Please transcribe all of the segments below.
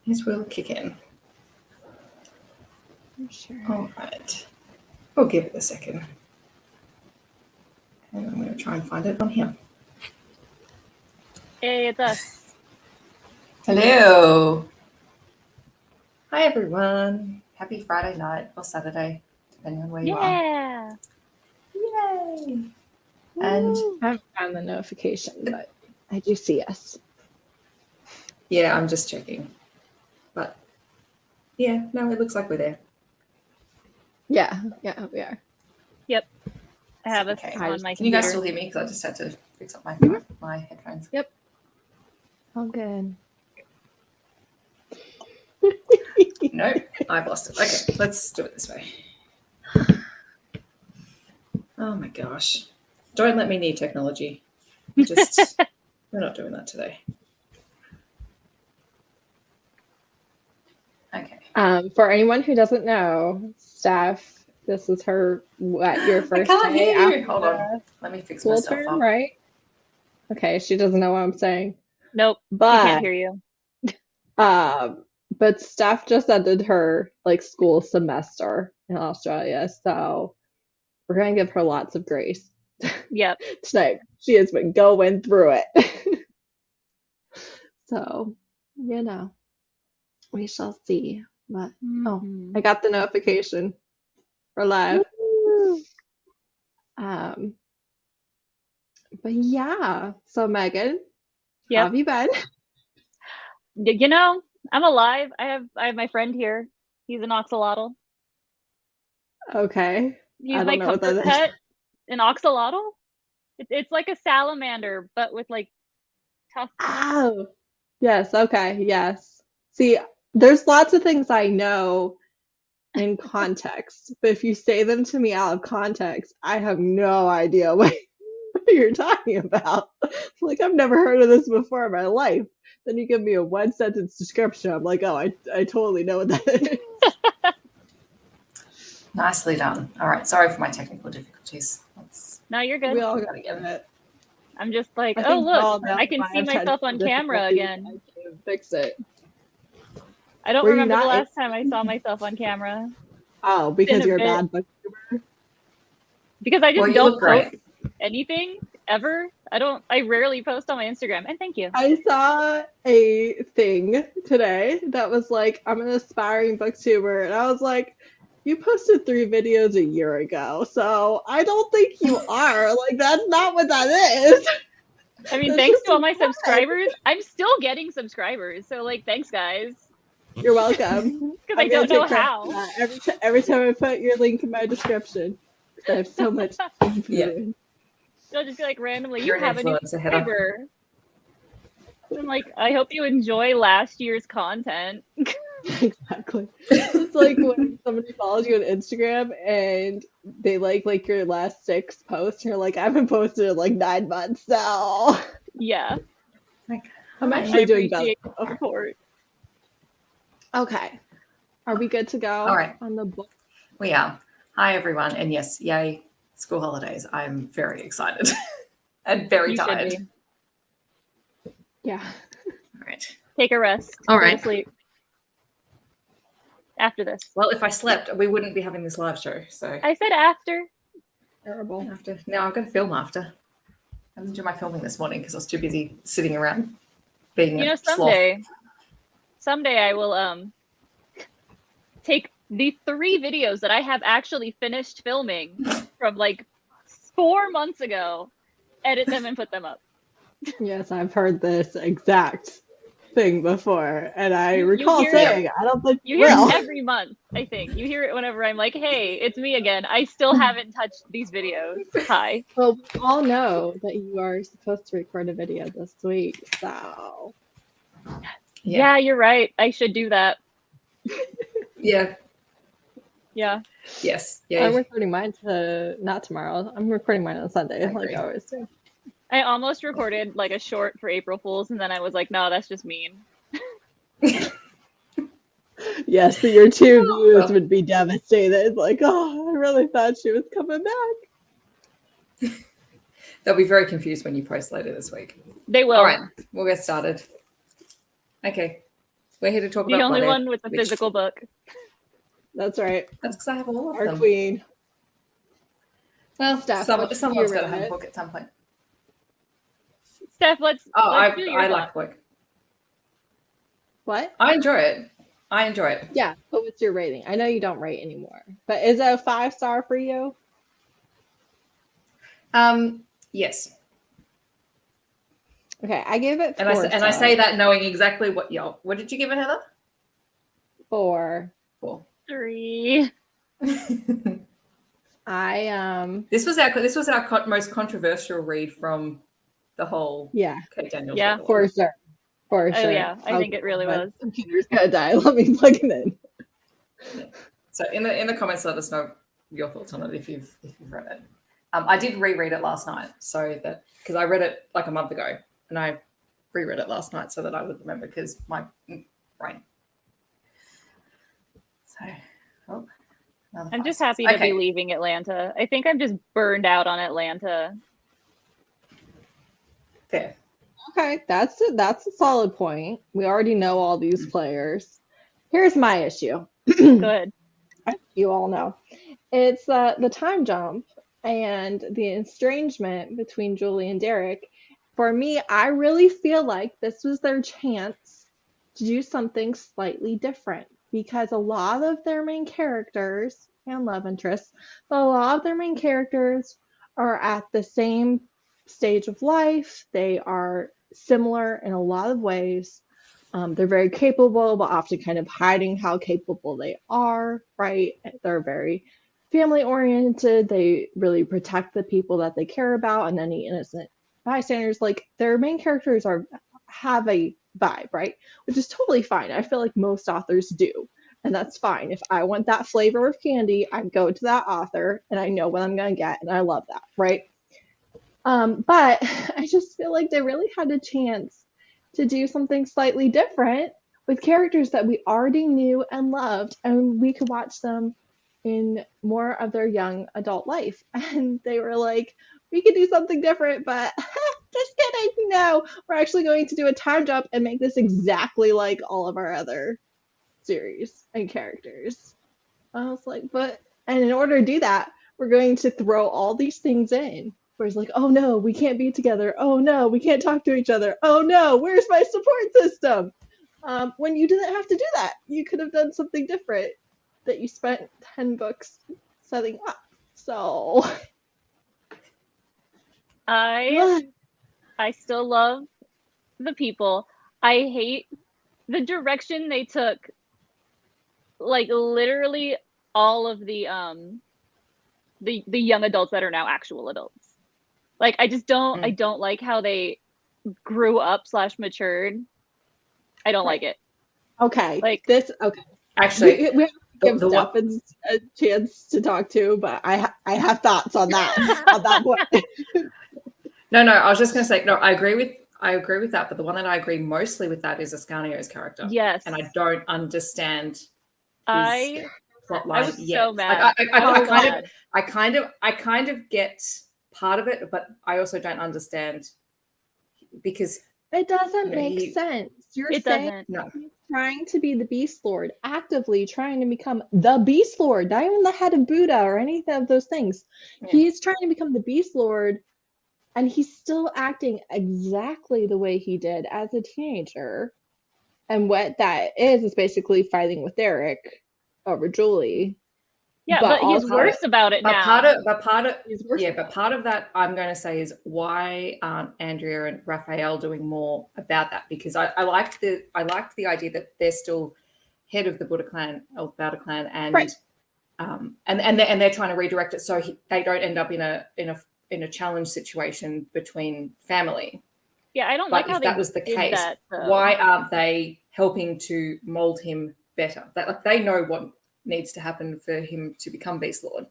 His will kick in. I'm sure. All right. We'll give it a second. And I'm going to try and find it on here. Hey, it's us. Hello. Hi, everyone. Happy Friday night or Saturday, depending on where you are. Yeah. Yay. And I haven't found the notification, but I do see us. yeah, I'm just checking. But yeah, no, it looks like we're there. Yeah, we are. Yep. I have us Okay. on my Can you guys computer. still hear me? Because I just had to fix up my my headphones. Yep. All good. No, I've lost it. Okay, let's do it this way. Oh my gosh. Don't let me need technology. Just we're not doing that today. Okay. For anyone who doesn't know, Steph, this is her your first I can't day hear you. after Hold on. Let me fix school myself term, up. right? Okay, she doesn't know what I'm saying. Nope. She But can't hear you. but Steph just ended her school semester in Australia, so we're gonna give her lots of grace Yep. tonight. She has been going through it. So, we shall see. But I got the notification. We're live. Woo. But yeah. So Megan, Yep. how have you been? You know, I'm alive. I have my friend here. He's an axolotl. Okay. He's I my don't know what comfort that is. pet. An axolotl. It's like a salamander, but with like tough. Oh, yes. Okay. Yes. See, there's lots of things I know in context, but if you say them to me out of context, I have no idea what you're talking about. Like, I've never heard of this before in my life. Then you give me a one sentence description. I'm like, oh, I totally know what that is. Nicely done. All right. Sorry for my technical difficulties. No, you're good. We all gotta get it. I'm just like, I oh think we all look, know I can if see have myself on technical camera difficulties, again. I can fix it. I don't Were you remember the not last time I saw myself on camera. Oh, because Been a you're a bit. bad booktuber? Because I just Well, you don't look great. post anything ever. I rarely post on my Instagram. And thank you. I saw a thing today that was like, I'm an aspiring booktuber, and I was like, you posted 3 videos a year ago, so I don't think you are. Like, that's not what that is. I mean, That's thanks just to all my fun. subscribers. I'm still getting subscribers. So like, thanks guys. You're welcome. Because I don't know how. Every time I put your link in my description, because I have so much influence. Yeah. They'll just be like randomly, You're you an have a new influencer, Heather. subscriber. I'm like, I hope you enjoy last year's content. Exactly. It's like when somebody follows you on Instagram and they like your last 6 posts, and you're like, I haven't posted in like 9 months now. Yeah. Like, I'm hi. actually I doing better. appreciate the support. Okay. Are we good to go All right. on the book? We are. Hi, everyone. And yes, yay, school holidays. I'm very excited and very You should tired. be. Yeah. All right. Take a rest. All Go right. to sleep. After this. Well, if I slept, we wouldn't be having this live show. So I said after. Terrible. no, I'm going to film after. I didn't do my filming this morning because I was too busy sitting around being a sloth. Someday I will take the 3 videos that I have actually finished filming from like 4 months ago, edit them and put them up. Yes, I've heard this exact thing before, and I You recall hear saying, I don't think You hear will. it every month, I think. You hear it whenever I'm like, hey, it's me again. I still haven't touched these videos. Hi. Well, we all know that you are supposed to record a video this week, so. Yeah, you're right. I should do that. Yeah. Yeah. Yes. Yeah. I'm recording mine not tomorrow. I'm recording mine on Sunday, like I always do. I almost recorded like a short for April Fools, and then I was like, no, that's just mean. Yes, so your 2 views would be devastated. Like, oh, I really thought she was coming back. They'll be very confused when you post later this week. They will. All right, we'll get started. Okay. We're here to talk The about only Blood Heir, one with the which- physical book. That's right. That's because I have all of Our them. queen. Well, Steph, someone's what's got to your have a rating? book at some point. Steph, let's do your I thoughts. like the book. What? I enjoy it. Yeah, but what's your rating? I know you don't rate anymore, but is it a 5-star for you? Yes. Okay, I give it 4 And I say stars. that knowing exactly what what did you give it, Heather? 4. 4. 3. This was our most controversial read from the whole Kate Daniels. Yeah. read. For sure. For Oh sure. yeah, I think it really my was. computer's gonna die. Let me plug it in. Yeah. So in the comments, let us know your thoughts on it if you've read it. I did reread it last night, so that because I read it like a month ago, and I reread it last night so that I would remember because my brain. So, I'm just happy to be leaving Atlanta. I think I'm just burned out on Atlanta. Fair. Okay, that's a solid point. We already know all these players. Here's my issue. Good. You all know. It's the time jump and the estrangement between Julie and Derek. For me, I really feel like this was their chance to do something slightly different because a lot of their main characters and love interests, but a lot of their main characters are at the same stage of life. They are similar in a lot of ways. They're very capable, but often kind of hiding how capable they are, right? They're very family oriented. They really protect the people that they care about and any innocent bystanders. Like their main characters have a vibe, right? Which is totally fine. I feel like most authors do. And that's fine. If I want that flavor of candy, I go to that author and I know what I'm going to get. And I love that, right? But I just feel like they really had a chance to do something slightly different with characters that we already knew and loved, and we could watch them in more of their young adult life. And they were like, we could do something different, but just kidding. No, we're actually going to do a time jump and make this exactly like all of our other series and characters. I was like, and in order to do that, we're going to throw all these things in. Where it's like, oh no, we can't be together. Oh no, we can't talk to each other. Oh no, where's my support system? When you didn't have to do that, you could have done something different that you spent 10 books setting up. So I still love the people. I hate the direction they took. Like literally all of the young adults that are now actual adults. Like I just don't I don't like how they grew up / matured. I don't like it. Okay. Okay. Actually, we have to give Stephens a chance to talk to, but I have thoughts on that point. No, I was just going to say, no, I agree with that, but the one that I agree mostly with that is Ascanio's character. Yes. And I don't understand his plotline. I was so mad. Like, I kind of get part of it, but I also don't understand because it doesn't make sense. You're saying he's trying to be the Beast Lord, actively trying to become the Beast Lord, not even the head of Buddha or any of those things. Yeah. He's trying to become the Beast Lord, and he's still acting exactly the way he did as a teenager. And what that is basically fighting with Derek over Julie. Yeah, but he's worse about it now. But part of that I'm going to say is why aren't Andrea and Raphael doing more about that? Because I liked the idea that they're still head of the Buddha clan or Bauta clan, and right. and they're trying to redirect it so they don't end up in a challenge situation between family. Yeah, I don't like like how that was the case. Why aren't they helping to mold him better? They know what needs to happen for him to become Beast Lord.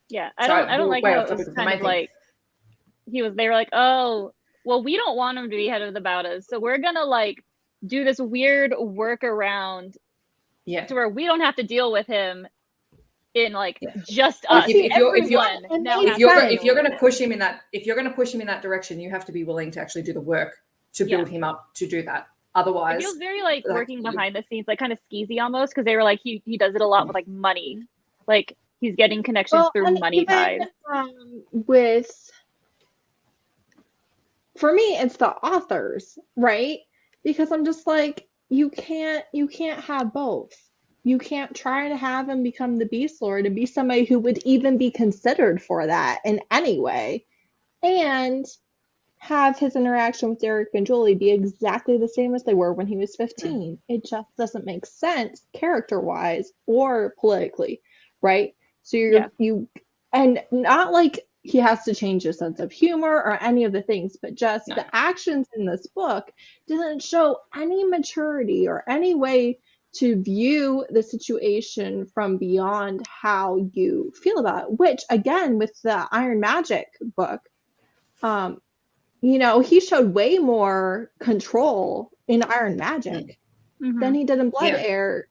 Yeah, I don't like how it was kind of like they were like, oh, well, we don't want him to be head of the Bautas, so we're gonna like do this weird workaround, to where we don't have to deal with him in like just us. If you're gonna push him in that direction, you have to be willing to actually do the work to build him up to do that. Otherwise, It feels very like like, working behind the scenes, like kind of skeezy almost, because they were like he does it a lot with like money, like he's getting connections Well, through and money even ties. with, for me, it's the authors, right? Because I'm just like, you can't have both. You can't try to have him become the Beast Lord and be somebody who would even be considered for that in any way, and have his interaction with Derek and Julie be exactly the same as they were when he was 15. It just doesn't make sense character-wise or politically, right? So Yeah. and not like he has to change his sense of humor or any of the things, but just No. the actions in this book didn't show any maturity or any way to view the situation from beyond how you feel about it, which again, with the Iron Magic book, he showed way more control in Iron Magic than he did in Blood Yeah. Heir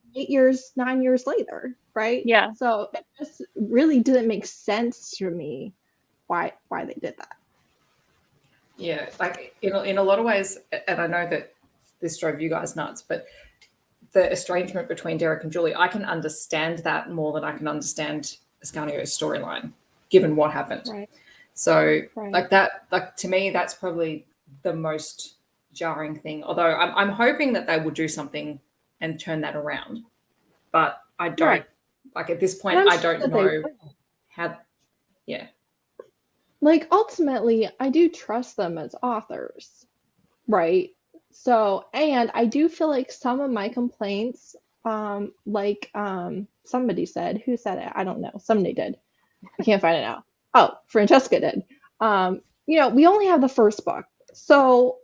9 years later, right? Yeah. So it just really didn't make sense to me why they did that. Yeah, like in a lot of ways, and I know that this drove you guys nuts, but the estrangement between Derek and Julie, I can understand that more than I can understand Ascanio's storyline, given what happened. Right. So Right. like that, like to me, that's probably the most jarring thing. Although I'm hoping that they will do something and turn that around, but I don't. Right. Like at this point, And I'm I sure don't that they know will. how. Yeah. Like ultimately, I do trust them as authors, right? So, and I do feel like some of my complaints, somebody said, who said it? I don't know. Somebody did. I can't find it now. Oh, Francesca did. We only have the first book. So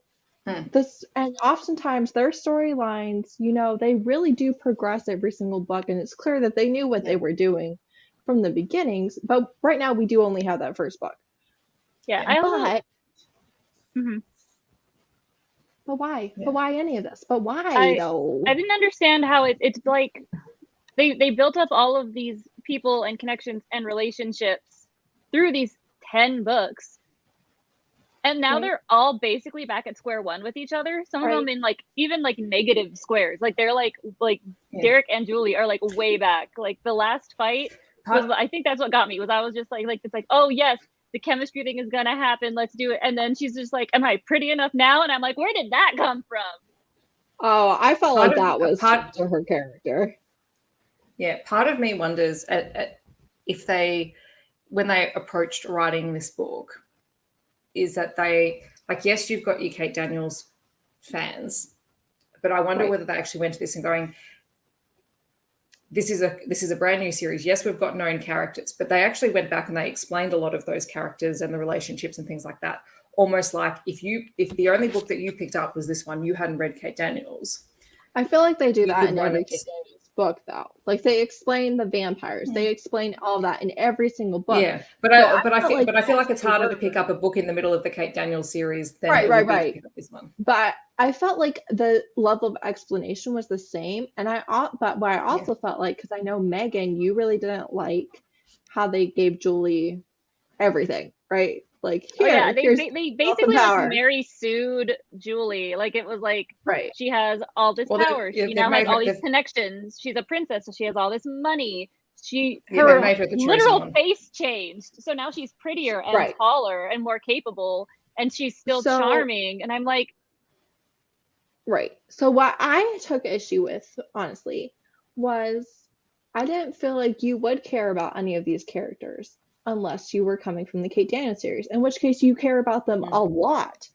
this, and oftentimes their storylines, they really do progress every single book, and it's clear that they knew what they were doing from the beginnings. But right now we do only have that first book. Yeah. But why? Yeah. But why any of this? But why though? I didn't understand how it's like they built up all of these people and connections and relationships through these 10 books. And now they're all basically back at square one with each other. Some of them in like even like negative squares. Like they're like Derek and Julie are like way back. Like the last fight was, I think that's what got me, was I was just like it's like, oh yes, the chemistry thing is gonna happen, let's do it. And then she's just like, am I pretty enough now? And I'm like, where did that come from? Oh, I felt like that was part to her character. Yeah, part of me wonders if when they approached writing this book, is that they, like, yes, you've got your Kate Daniels fans, but I wonder whether they actually went to this and going, this is a brand new series. Yes, we've got known characters, but they actually went back and they explained a lot of those characters and the relationships and things like that. Almost like if the only book that you picked up was this one, you hadn't read Kate Daniels. I feel like they do that in every Kate Daniels book, though. Like they explain the vampires, they explain all of that in every single book. Yeah, but I feel like it's harder to pick up a book in the middle of the Kate Daniels series than it would be to pick up this one. But I felt like the level of explanation was the same, and I also felt like, because I know Megan, you really didn't like how they gave Julie everything, right? Like, they basically like Mary sued Julie. Like it was like she has all this power. She now has all these connections. She's a princess, so she has all this money. Her literal face changed, so now she's prettier and taller and more capable, and she's still charming. And I'm like, So what I took issue with, honestly, was I didn't feel like you would care about any of these characters unless you were coming from the Kate Daniels series, in which case you care about them a lot.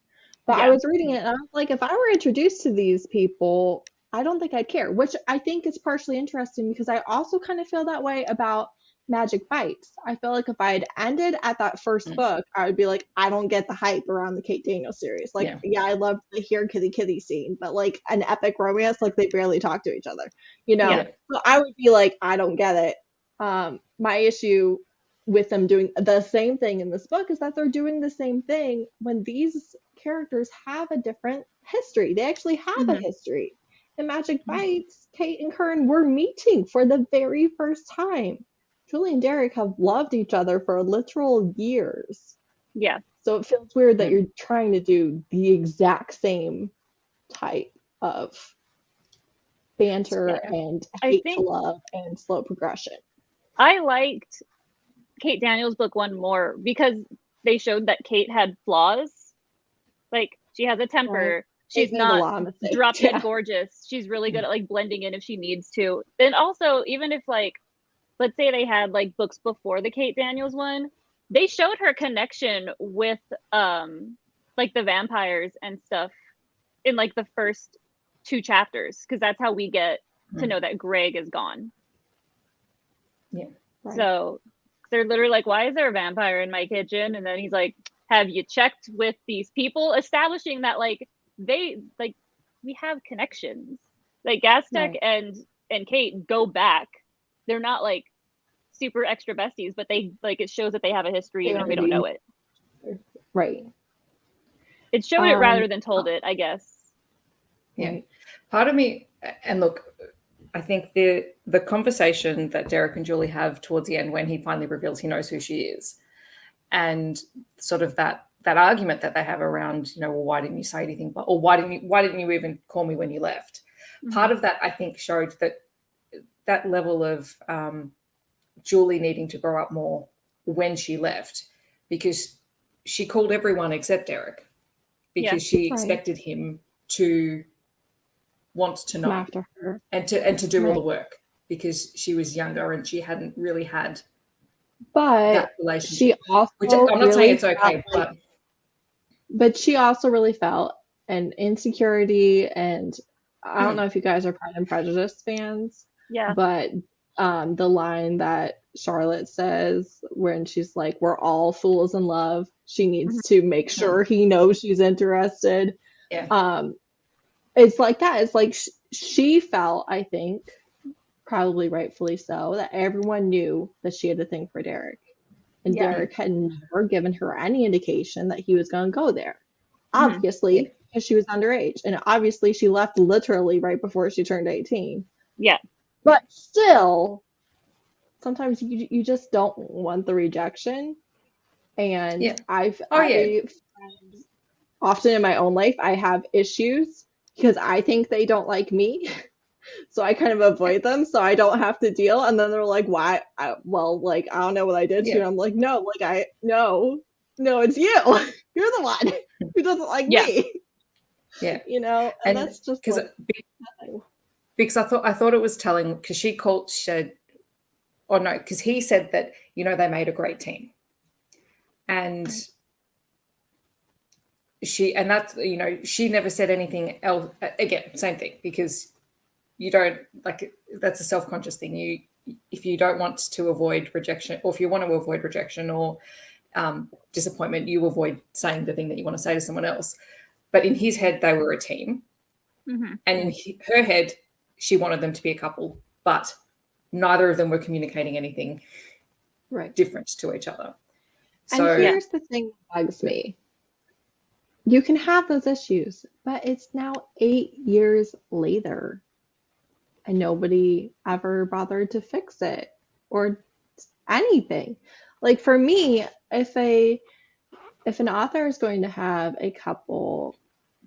But I was reading it and I was like, if I were introduced to these people, I don't think I'd care, which I think is partially interesting because I also kind of feel that way about Magic Bites. I feel like if I had ended at that first book, I would be like, I don't get the hype around the Kate Daniels series. Like, I love the here kitty scene, but like an epic romance, like they barely talk to each other, So I would be like, I don't get it. My issue with them doing the same thing in this book is that they're doing the same thing when these characters have a different history. They actually have a history. In Magic Bites, Kate and Kern were meeting for the very first time. Julie and Derek have loved each other for literal years. Yeah. So it feels weird that you're trying to do the exact same type of banter Yeah. and I hate to think- love and slow progression. I liked Kate Daniels' book one more because they showed that Kate had flaws. Like, she has a temper. She's Kate made a lot not of mistakes. drop dead Yeah. gorgeous. She's really good at like blending in if she needs to. And also, even if like, let's say they had like books before the Kate Daniels one, they showed her connection with like the vampires and stuff in like the first 2 chapters, because that's how we get to know that Greg is gone. Yeah. Right. So they're literally like, why is there a vampire in my kitchen? And then he's like, have you checked with these people? Establishing that like they like we have connections. Like Gaztec Right. and Kate go back. They're not like super extra besties, but they like it shows that they have a history even if we don't know it. Right. It showed it rather than told it, I guess. Yeah. Right. Part of me, and look, I think the conversation that Derek and Julie have towards the end when he finally reveals he knows who she is, and sort of that argument that they have around, well, why didn't you say anything, or why didn't you even call me when you left? Part of that, I think, showed that level of Julie needing to grow up more when she left, because she called everyone except Derek, because she expected him to want to know After her. and to do all the work, because she was younger and she hadn't really had But that relationship. she also Which I'm not saying really it's okay, felt but she also really felt an insecurity, and I don't know if you guys are Pride and Prejudice fans, Yeah. but the line that Charlotte says when she's like, we're all fools in love, she needs to make sure he knows she's interested. Yeah. It's like that. It's like she felt, I think, probably rightfully so, that everyone knew that she had a thing for Derek. And Derek had never given her any indication that he was going to go there. Obviously, because she was underage. And obviously, she left literally right before she turned 18. Yeah. But still, sometimes you just don't want the rejection. And often in my own life, I have issues because I think they don't like me. So I kind of avoid them so I don't have to deal. And then they're like, why? I don't know what I did to you. And I'm like, no, it's you. You're the one who doesn't like me. Yeah. And that's just because I thought it was telling, because because he said that, they made a great team. And she never said anything else. Again, same thing, because you don't that's a self-conscious thing. If you don't want to avoid rejection, or if you want to avoid rejection or disappointment, you avoid saying the thing that you want to say to someone else. But in his head, they were a team. And in her head, she wanted them to be a couple, but neither of them were communicating anything different to each other. So, and here's the thing that bugs me. You can have those issues, but it's now 8 years later. And nobody ever bothered to fix it or anything. Like for me, if an author is going to have a couple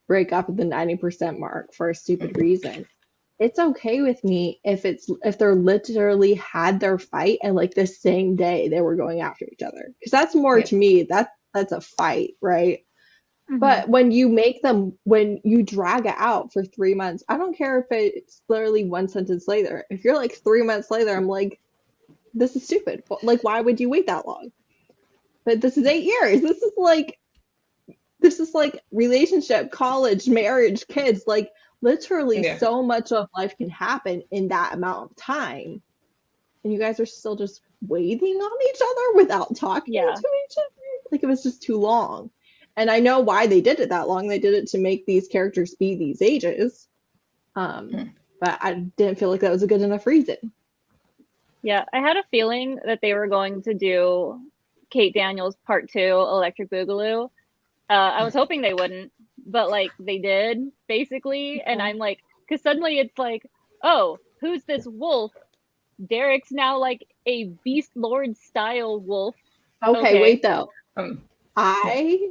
break up at the 90% mark for a stupid reason, it's okay with me if they're literally had their fight and like the same day they were going after each other. Because that's more to me, that's a fight, right? But when you drag it out for 3 months, I don't care if it's literally one sentence later. If you're like 3 months later, I'm like, this is stupid. Like, why would you wait that long? But this is 8 years. This is like relationship, college, marriage, kids. Like literally so much of life can happen in that amount of time. And you guys are still just waiting on each other without talking to each other. Like it was just too long. And I know why they did it that long. They did it to make these characters be these ages. But I didn't feel like that was a good enough reason. Yeah, I had a feeling that they were going to do Kate Daniels Part 2, Electric Boogaloo. I was hoping they wouldn't, but like they did, basically. And I'm like, because suddenly it's like, oh, who's this wolf? Derek's now like a Beast Lord style wolf. Okay. Wait though. I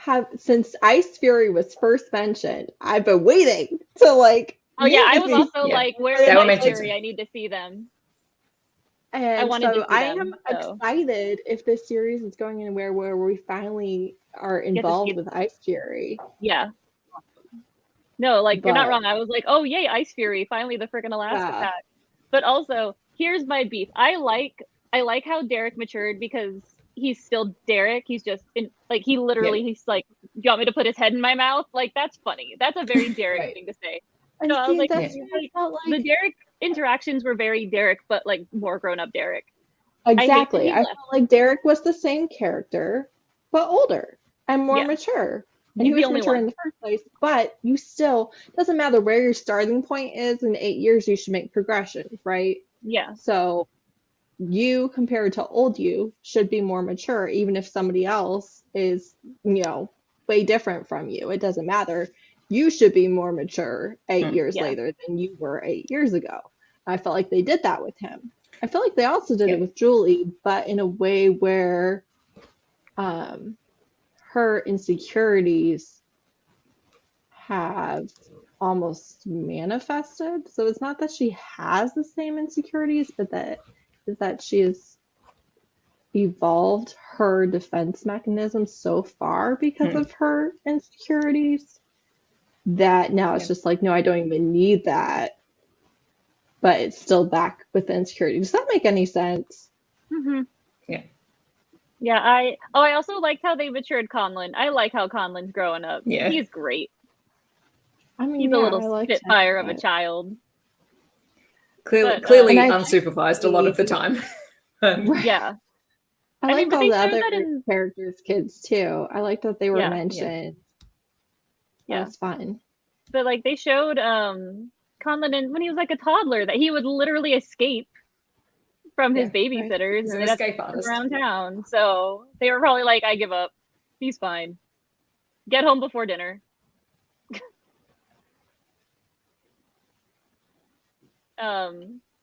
have, since Ice Fury was first mentioned, I've been waiting to like. Oh yeah, I need to was see also Yeah. like, where They is were Ice mentioned. Fury? I need to see them. And wanted to so see I them, am so. excited if this series is going anywhere where we finally are Get to see involved it. with Ice Fury. Yeah. No, like you're not But wrong. I was like, oh yay, Ice Fury, finally the freaking Alaska yeah, pack. But also, here's my beef. I like how Derek matured because he's still Derek. He's just like he literally he's like, you want me to put his head in my mouth? Like that's funny. That's a very Derek Right. thing to say. and So I was see, like, that's Yeah. what I felt the like. Derek interactions were very Derek, but like more grown up Derek. I hate that Exactly. he I left. felt like Derek was the same character, but older and more Yeah. mature. And He's he the was only mature one. in the first place, but you still, doesn't matter where your starting point is, in 8 years, you should make progression, right? Yeah. So you compared to old you should be more mature, even if somebody else is, way different from you. It doesn't matter. You should be more mature 8 years Yeah. later than you were 8 years ago. I felt like they did that with him. I feel like they also did Yeah. it with Julie, but in a way where her insecurities have almost manifested. So it's not that she has the same insecurities, but that she has evolved her defense mechanism so far because of her insecurities that now it's just like, no, I don't even need that. But it's still back with the insecurity. Does that make any sense? Mm-hmm. Yeah. Yeah, I also liked how they matured Conlon. I like how Conlon's growing up. Yeah. He's great. I mean, He's yeah, a I little liked spitfire him, of a but child. Clearly And I unsupervised a lot of the time. right. Yeah. I I mean, liked but all they the showed other that in characters' kids too. I liked that they were mentioned. That Yeah. was fun. But like they showed Conlon when he was like a toddler that he would literally escape from his babysitters He's and an they'd have to escape chase him artist. around town. So they were probably like, I give up. He's fine. Get home before dinner.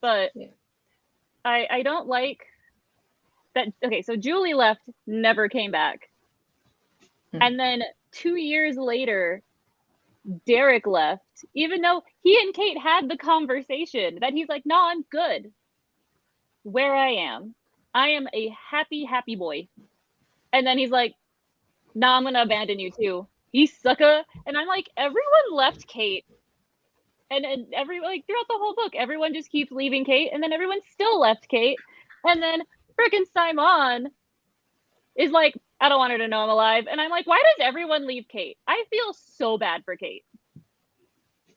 But I don't like that. Okay, so Julie left, never came back. And then 2 years later, Derek left, even though he and Kate had the conversation that he's like, no, I'm good where I am. I am a happy, happy boy. And then he's like, no, I'm going to abandon you too. You sucker. And I'm like, everyone left Kate. And everyone, like throughout the whole book, everyone just keeps leaving Kate. And then everyone still left Kate. And then frickin' Simon is like, I don't want her to know I'm alive. And I'm like, why does everyone leave Kate? I feel so bad for Kate.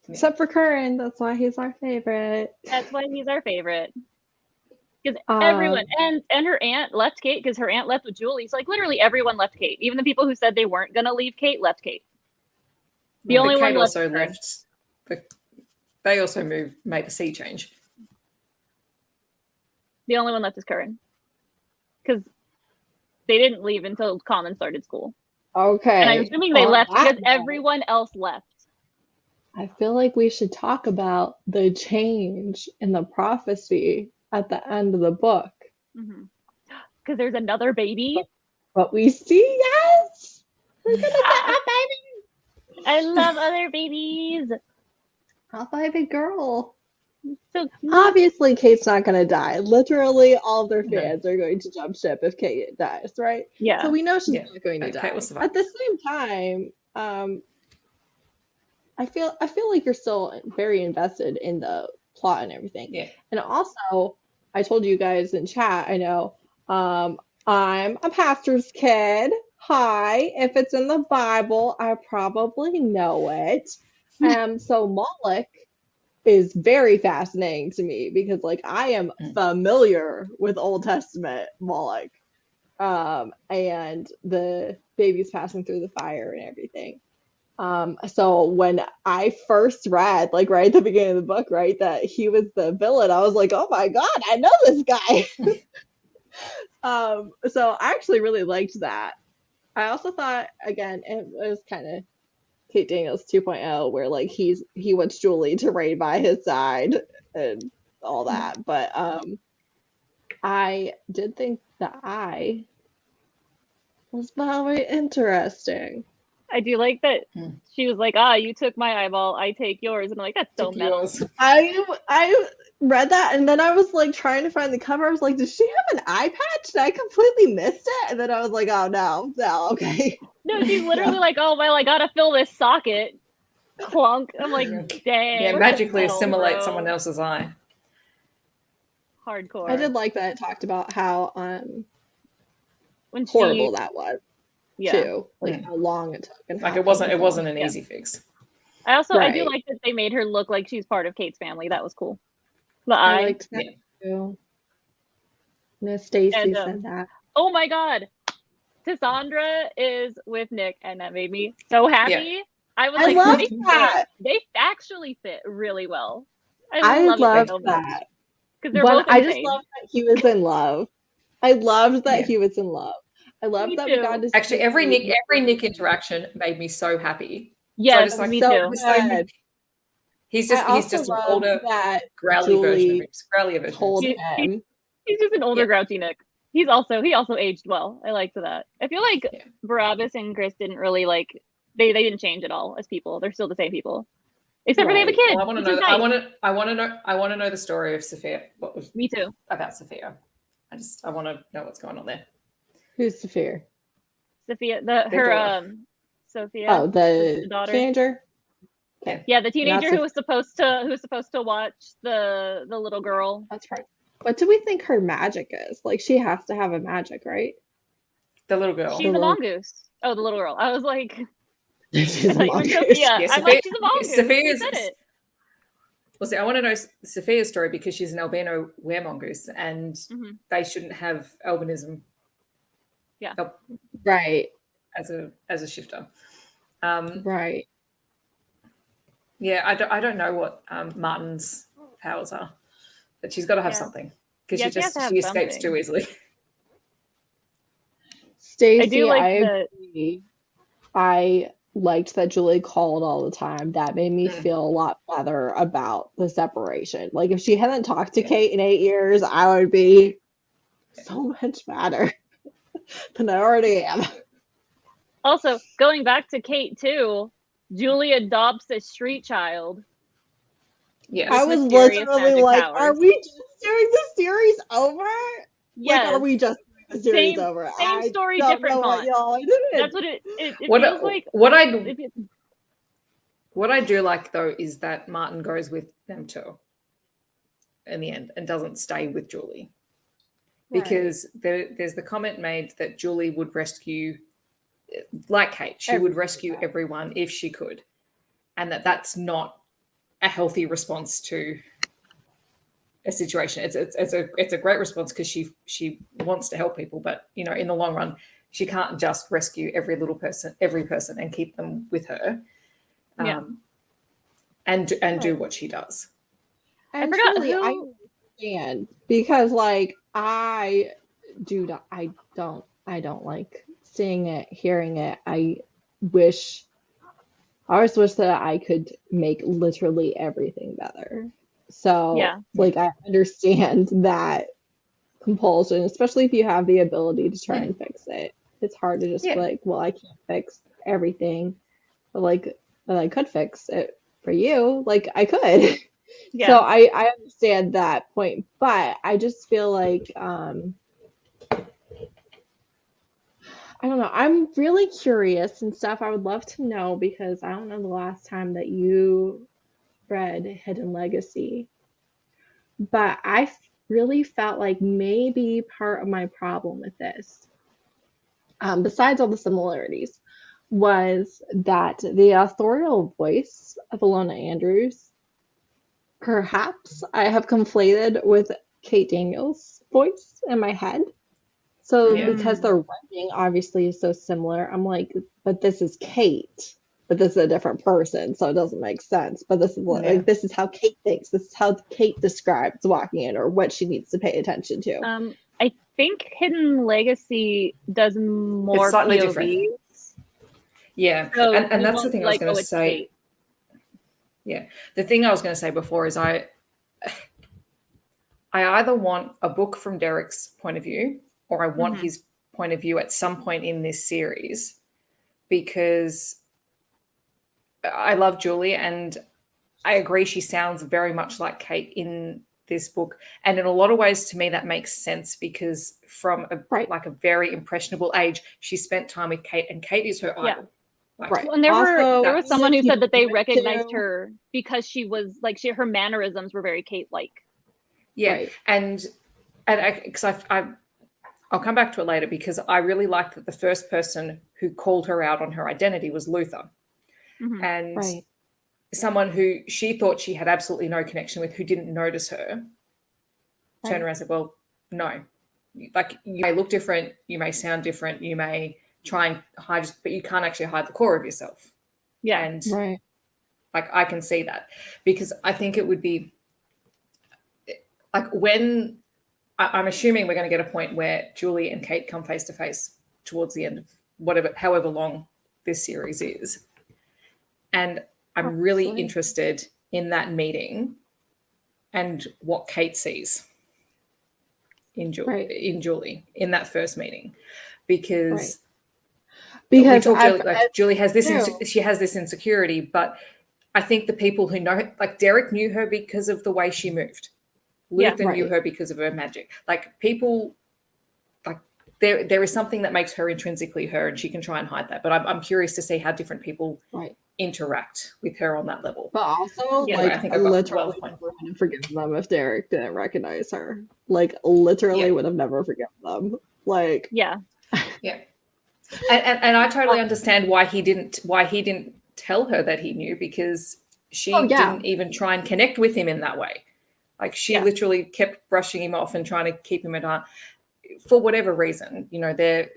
Except for Curran, that's why he's our favorite. That's why he's our favorite. Because everyone and her aunt left Kate because her aunt left with Julie. So like literally everyone left Kate. Even the people who said they weren't gonna leave Kate left Kate. The only one left. Also left. But they also made a sea change. The only one left is Curran. Because they didn't leave until Common started school. Okay. And I'm assuming they left because everyone else left. I feel like we should talk about the change in the prophecy at the end of the book. Because there's another baby. But we see, yes! We're gonna get a baby! I love other babies. A baby girl. So cute. Obviously, Kate's not gonna die. Literally, all of their fans are going to jump ship if Kate dies, right? Yeah. So we know she's not going to die. Kate will survive. At the same time, I feel like you're still very invested in the plot and everything. Yeah. And also, I told you guys in chat, I know, I'm a pastor's kid. Hi, if it's in the Bible, I probably know it. So Moloch is very fascinating to me because like I am familiar with Old Testament Moloch. And the babies passing through the fire and everything. So when I first read, like right at the beginning of the book, right, that he was the villain, I was like, oh my God, I know this guy. So I actually really liked that. I also thought, again, it was kind of Kate Daniels 2.0, where like he wants Julie to reign by his side and all that. But I did think the eye was very interesting. I do like that Hmm. she was like, you took my eyeball, I take yours. And I'm like, that's so Took metal. yours. I read that and then I was like trying to find the cover. I was like, does she have an eye patch? And I completely missed it. And then I was like, oh no, okay. No, she's literally like, oh, well, I gotta fill this socket. Clunk. I'm like, Yeah. dang. Yeah, magically metal, assimilate bro. someone else's eye. Hardcore. I did like that it talked about how when horrible that was Yeah. too. Like how long it took and Like how it wasn't painful. an Yeah. easy fix. I do Right. like that they made her look like she's part of Kate's family. That was cool. The I eye. liked that Yeah. too. Miss Stacy And, said that. Oh my god. Cassandra is with Nick, and that made me so happy. I was I like, love they that. They actually fit really well. I love love it so much. that. Because they're But both I just insane. love that he was in love. I loved that Yeah. he was in love. I love Me that we too. got to Actually, see every Nick interaction made me so happy. Yes, just like, me so too. good. He's I just also an love older, that growly version of Julie him. Growly version. told He- him. He's just an older Yeah. grouchy Nick. He also aged well. I liked that. I feel like Yeah. Barabbas and Chris didn't really they didn't change at all as people. They're still the same people. Except for they have a Right. kid. Well, I want to which know. is nice. I want to know the story of Sophia. What was Me too. about Sophia? I want to know what's going on there. Who's Saphir? Sophia, Their daughter. Sophia. Oh, the daughter. teenager. Yeah, the teenager Not who was supposed to watch the little girl. That's right. What do we think her magic is? Like she has to have a magic, right? The little girl. She's a mongoose. Oh, the little girl. I was like, She's I a thought you meant mongoose. Sophia. Yeah, I'm like, she's a mongoose. Sophia's. Who said it? Well, see, I want to know Sophia's story because she's an albino weremongoose, and Mhm. they shouldn't have albinism. Yeah. Right. As a shifter. Right. Yeah, I don't know what Martin's powers are, but she's got to have Yeah. something because Yeah, she has to have she escapes something. too easily. Stacey, I do like I the agree. I liked that Julie called all the time. That made me feel a lot better about the separation. Like if she hadn't talked to Yeah. Kate in 8 years, I would be so much madder than I already am. also going back to Kate too. Julie adopts a street child. Yes. I was mysterious literally magic like, powers. are we just doing the series over? Yes. Like, are we just doing the series Same- over? same I story, don't different know what font. y'all are doing. That's what it feels like. What I do like though is that Martin goes with them too in the end and doesn't stay with Julie. Because there's the comment made that Julie would rescue, like Kate, she would rescue everyone if she could, and that's not a healthy response to a situation. It's a great response because she wants to help people, but in the long run, she can't just rescue every person, and keep them with her, and do what she does. And I forgot truly, I who- understand because, like, I don't like seeing it, hearing it. I always wish that I could make literally everything better. So, Yeah. like, I understand that compulsion, especially if you have the ability to try and fix it. It's hard to just be like, well, I can't fix everything, but I could fix it for you. Like, I could. Yeah. So I understand that point, but I just feel like I don't know. I'm really curious and stuff. I would love to know because I don't know the last time that you read Hidden Legacy, but I really felt like maybe part of my problem with this, besides all the similarities, was that the authorial voice of Ilona Andrews, perhaps I have conflated with Kate Daniels' voice in my head. So because their writing obviously is so similar, I'm like, but this is Kate, but this is a different person, so it doesn't make sense. But this is like this is how Kate thinks. This is how Kate describes walking in or what she needs to pay attention to. I think Hidden Legacy does more It's slightly POVs. different. Yeah, So and we that's the won't thing I was like, going to it's say. Kate. Yeah, the thing I was going to say before is I either want a book from Derek's point of view or I want his point of view at some point in this series, because I love Julie, and I agree she sounds very much like Kate in this book. And in a lot of ways, to me, that makes sense because from Right. a very impressionable age, she spent time with Kate, and Kate is her Yeah. idol. Like, Right. Well, and there Also, was someone who said that they too. recognized her because she was like her mannerisms were very Kate-like. Yeah, Right. and because I'll come back to it later because I really liked that the first person who called her out on her identity was Luther, Mhm. and Right. someone who she thought she had absolutely no connection with, who didn't notice her, turned Right. around and said, "Well, no, like you may look different, you may sound different, you may try and hide, but you can't actually hide the core of yourself." Yeah. And Right. like I can see that because I think it would be like when I'm assuming we're going to get a point where Julie and Kate come face to face towards the end of however long this series is. And I'm really Absolutely. interested in that meeting and what Kate sees in Julie in that first meeting, because we Because talked I've earlier, like Julie has this too. she has this insecurity, but I think the people who know, like Derek knew her because of the way she moved. Yeah. Luther knew Right. her because of her magic. Like people, like there is something that makes her intrinsically her, and she can try and hide that. But I'm curious to see how different people Right. interact with her on that level. But also, Yeah. Anyway, I like, think I've got 12 literally points. never would have forgiven them if Derek didn't recognize her. Like, literally Yeah. would have never forgiven them. Like, Yeah. Yeah, and I totally understand why he didn't tell her that he knew, because she Oh, yeah. didn't even try and connect with him in that way. Like she Yeah. literally kept brushing him off and trying to keep him at arm for whatever reason. You know, they're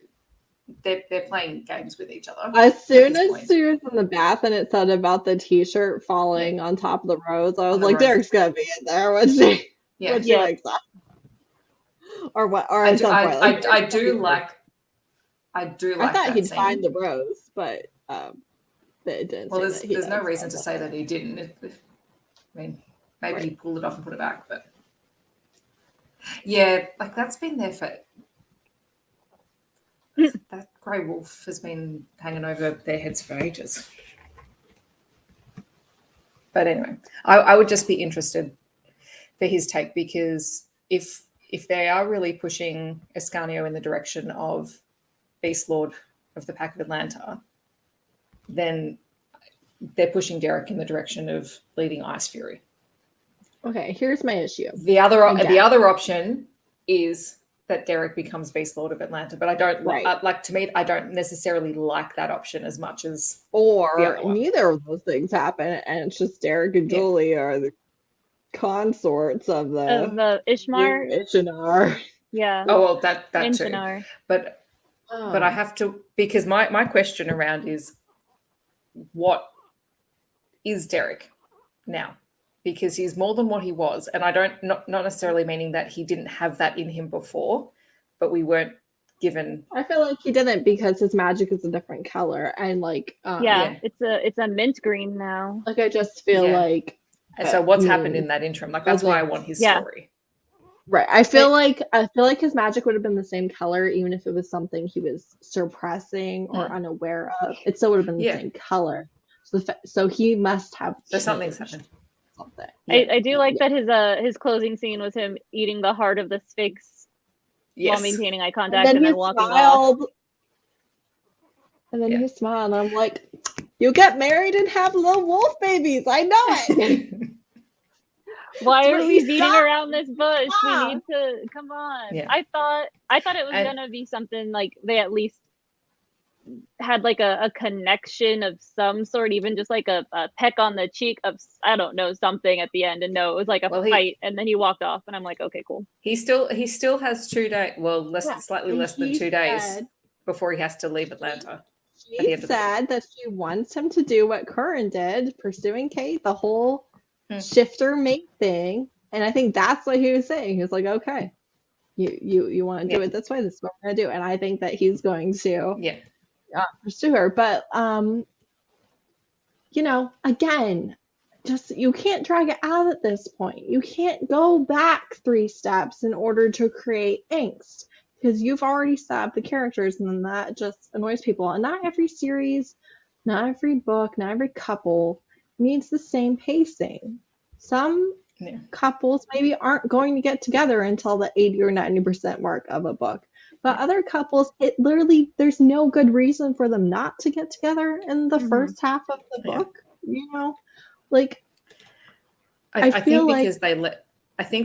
playing games with each other. as soon this as point. she was in the bath and it said about the t-shirt falling on top of the rose, I was On the like, rose. Derek's gonna be in there when she Yeah. she Yeah. wakes up. Or what? Or I at do, some point, like, I Derek's do gonna be like I do I like thought that he'd scene. find the rose, but it didn't Well, say that he there's no does reason find to it. say that he didn't. I mean, maybe he Right. pulled it off and put it back, but yeah, like that's been there for that grey wolf has been hanging over their heads for ages. But anyway, I would just be interested for his take, because if they are really pushing Ascanio in the direction of Beast Lord of the Pack of Atlanta, then they're pushing Derek in the direction of leading Ice Fury. Okay, here's my issue. The other Again. option is that Derek becomes Beast Lord of Atlanta, but I don't Right. like to me. I don't necessarily like that option as much as the Or other one. neither of those things happen, and it's just Derek and Yeah. Julie are the consorts of the Ishmar. Ishinar. Yeah. Oh well, that too. Inshinar. But I have to, because my question around is, what is Derek now? Because he's more than what he was, and I don't not necessarily meaning that he didn't have that in him before, but we weren't given. I feel like he didn't because his magic is a different color, and like Yeah. It's a mint green now. like I just feel Yeah. like And so what's happened means in that interim? Like that's why I want his Yeah. story. right. I feel like his magic would have been the same color even if it was something he was suppressing or unaware of. It still would have been the Yeah. same color. So he must have So something's changed happened. something. Yeah. I do like that his closing scene was him eating the heart of the Sphinx while Yes. maintaining eye And contact then and he then walking off. smiled. And then Yeah. he smiled, and I'm like, you get married and have little wolf babies. I know it. Why That's are what we he beating said. around this bush? Yeah. We need to come on. Yeah. I thought it was And- gonna be something like they at least had like a connection of some sort, even just like a peck on the cheek of, I don't know, something at the end. And no, it was like a Well, fight, and then he walked off, and I'm like, okay, cool. He still has 2 days. Well, Yeah. slightly And less than he 2 days said- before he has to leave Atlanta. At the She end of the said that she wants him to do what Curran did, pursuing Kate, the whole Hmm. shifter mate thing. And I think that's what he was saying. He was like, okay, you want to do Yeah. it this way, this is what we're going to do. And I think that he's going to Yeah. pursue her. But, again, just you can't drag it out at this point. You can't go back 3 steps in order to create angst because you've already stabbed the characters, and then that just annoys people. And not every series not every book, not every couple needs the same pacing. Some Yeah. couples maybe aren't going to get together until the 80 or 90% mark of a book. But other couples, it literally, there's no good reason for them not to get together in the first half of the Yeah. book, you know? Like, I feel think like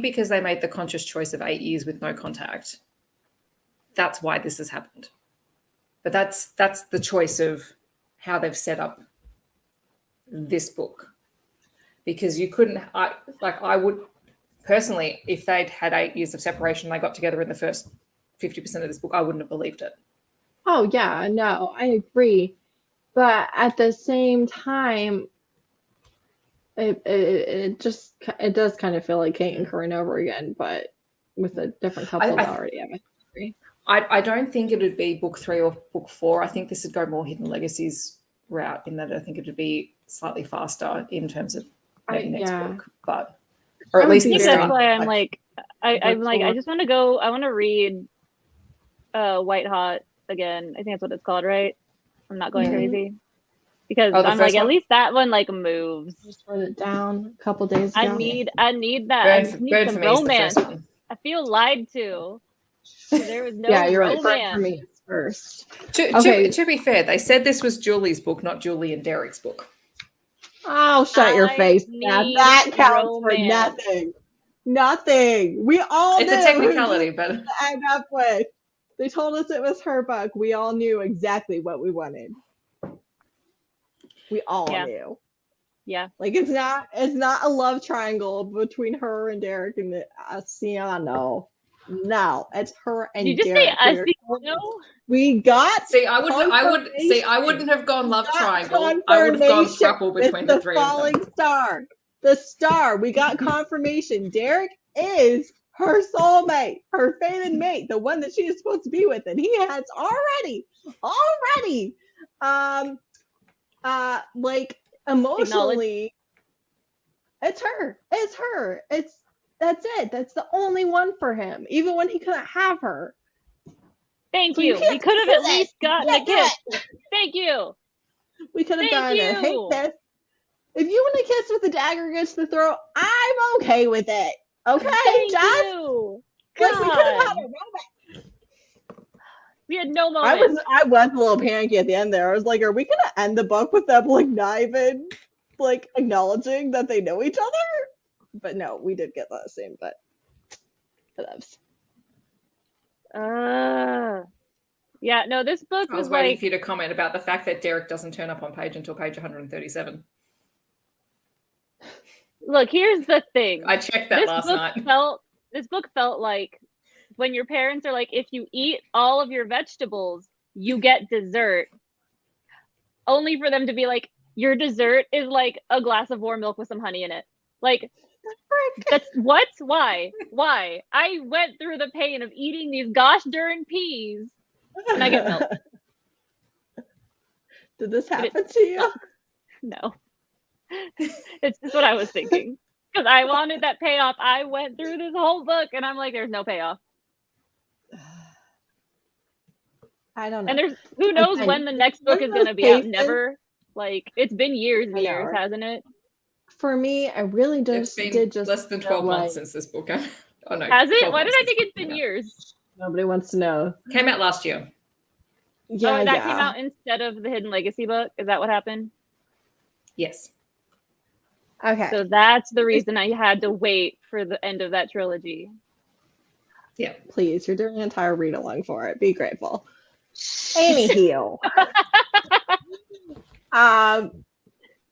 because they made the conscious choice of 8 years with no contact, that's why this has happened. But that's the choice of how they've set up this book. Because you couldn't, I would personally, if they'd had 8 years of separation and they got together in the first 50% of this book, I wouldn't have believed it. oh yeah, no, I agree. But at the same time, it does kind of feel like Kate and Corinne over again, but with a different couple that already have a history. I don't think it would be book 3 or book 4. I think this would go more Hidden Legacies route, in that I think it would be slightly faster in terms of maybe next book, but or at least I think the that's start. why I'm like, I'm like, I just want to go. I want to read White Hot again. I think that's what it's called, right? I'm not going crazy because I'm like, at least that one like moves. Just wrote it down a couple days ago. I need that. Burn I for- need Burn some for me is the romance. first one. I feel lied to. There was no Yeah, you're right. romance. For me, it's first. To be fair, they said this was Julie's book, not Julie and Derek's book. Oh, shut your I face. Yeah, need that counts for romance. nothing. Nothing. We all It's knew a technicality, who but to end up with. They told us it was her book. We all knew exactly what we wanted. We all knew. Yeah. Like it's not a love triangle between her and Derek and Asiano. No, it's her and Did you just Derek. say Asiano? We got I wouldn't have gone love triangle. I would have gone throuple between the three of them. falling star. The star. We got confirmation. Derek is her soulmate, her fated mate, the one that she is supposed to be with, and he has already, like emotionally, it's her. That's it. That's the only one for him. Even when he couldn't have her. Thank So you. you We could have at least gotten a kiss. it. Thank you. We could have Thank gotten a hey you. kiss. If you want to kiss with the dagger against the throat, I'm okay with it. Okay, Thank Josh? you. Like we could have had God. a romance. We had no moment. I was a little panicky at the end there. I was like, are we gonna end the book with them like not even like acknowledging that they know each other? But no, we did get that scene, but Yeah, no, this book I was was waiting like for you to comment about the fact that Derek doesn't turn up on page until page 137. look, here's the thing. I checked that last night. This book felt like when your parents are like, if you eat all of your vegetables, you get dessert. Only for them to be like, your dessert is like a glass of warm milk with some honey in it. Like, that's what? Why? I went through the pain of eating these gosh darn peas and I get milk. Did this happen to you? No. It's just what I was thinking. Because I wanted that payoff. I went through this whole book and I'm like, there's no payoff. I don't know. And there's who knows Again, when the next book is gonna be out. Never. Like it's been years, right? hasn't it? For me, I really It's been less than 12 months since this book came. Oh no. Has it? 12 Why did months I think since it's been this book years? Nobody wants to know. came out last year. Yeah, That came out instead of the Hidden Legacy book. Is that what happened? Yes. Okay. So that's the reason I had to wait for the end of that trilogy. Yeah. Please, you're doing an entire read along for it. Be grateful. Anywho.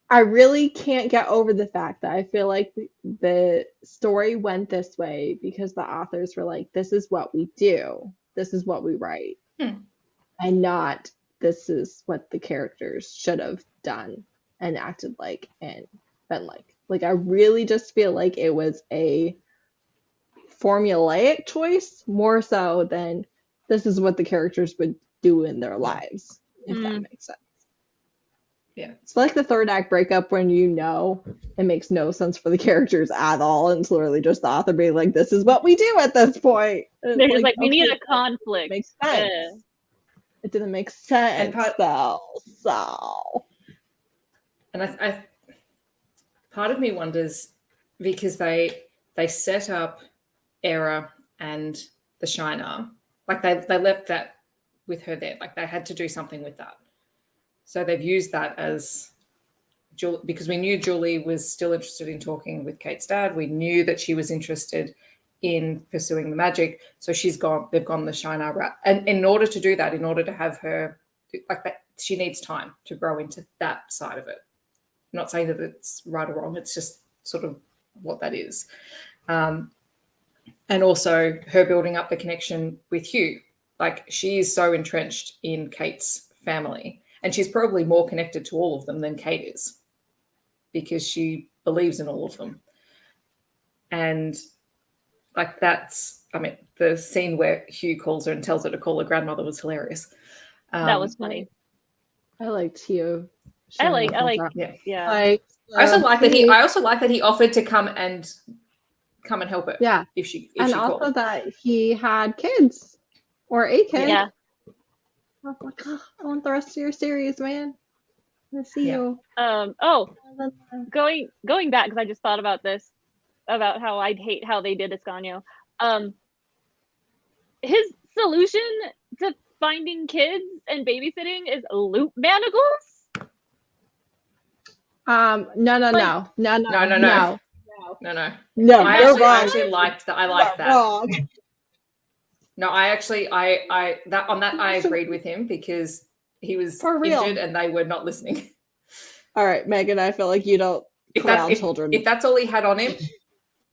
I really can't get over the fact that I feel like the story went this way because the authors were like, this is what we do. This is what we write. And not, this is what the characters should have done and acted like and been like. Like, I really just feel like it was a formulaic choice more so than this is what the characters would do in their lives, if that makes sense. Yeah. It's like the third act breakup when you know it makes no sense for the characters at all. And it's literally just the author being like, this is what we do at this point. And They're just like, we need a conflict. It makes sense. It didn't make sense though. So And I part of me wonders, because they set up Era and the Shiner, like they left that with her there, like they had to do something with that. So they've used that as because we knew Julie was still interested in talking with Kate's dad. We knew that she was interested in pursuing the magic. So they've gone the Shiner route. And in order to do that, in order to have her like that, she needs time to grow into that side of it. I'm not saying that it's right or wrong. It's just sort of what that is. And also her building up the connection with Hugh. Like, she is so entrenched in Kate's family, and she's probably more connected to all of them than Kate is, because she believes in all of them. And like, the scene where Hugh calls her and tells her to call her grandmother was hilarious. That was funny. I liked Hugh. I like, yeah. Like, I also like that he offered to come and help her. Yeah. If she and she also called. that he had kids or a kid. Yeah. I was like, oh, I want the rest of your series, man. I see Yeah. you. Going back, because I just thought about this, about how I'd hate how they did Ascanio. His solution to finding kids and babysitting is loop manacles. No. I You're wrong. actually liked that. I like that. Wrong. No, I actually, I agreed with him, because he was For real. injured and they were not listening. All right, Megan, I feel like you don't corral children. If that's all he had on him,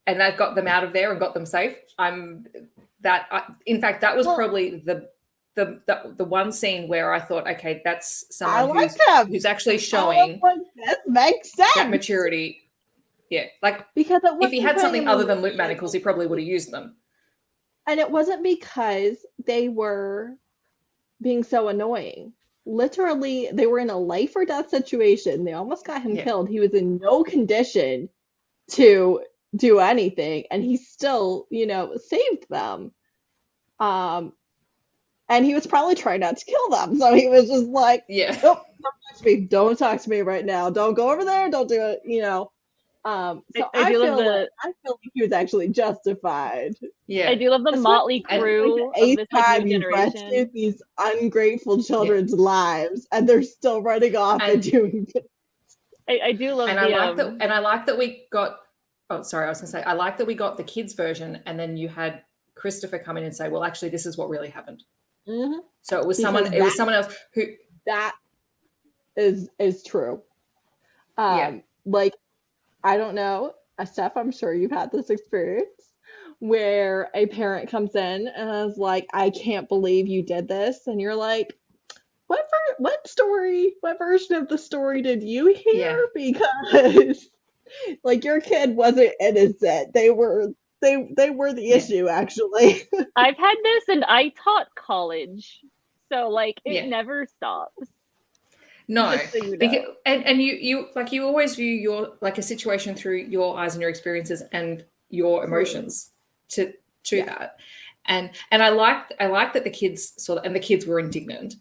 and that got them out of there and got them safe, in fact, that was probably the one scene where I thought, okay, that's someone who's actually showing this makes sense. that maturity. Yeah, like, because if he had something other than loop manacles, he probably would have used them. And it wasn't because they were being so annoying. Literally, they were in a life or death situation. They almost got him killed. He was in no condition to do anything, and he still, saved them. And he was probably trying not to kill them. So he was just like, yeah, nope, don't touch me. Don't talk to me right now. Don't go over there. Don't do it, So I feel like he was actually justified. Yeah, I do love the motley crew of this new generation. Rescued these ungrateful children's lives, and they're still running off and doing this. I do love I like that we got. Oh, sorry, I was going to say, I like that we got the kids version, and then you had Christopher come in and say, "Well, actually, this is what really happened." Mm-hmm. So it was someone else who. That is true. Like, I don't know, Steph, I'm sure you've had this experience where a parent comes in and is like, I can't believe you did this. And you're like, what version of the story did you hear? Because like, your kid wasn't innocent. They were the issue, actually. I've had this, and I taught college. So like, it never stops. No, so you know. because, and you always view your, like, a situation through your eyes and your experiences and your emotions to that, and I like that the kids and the kids were indignant,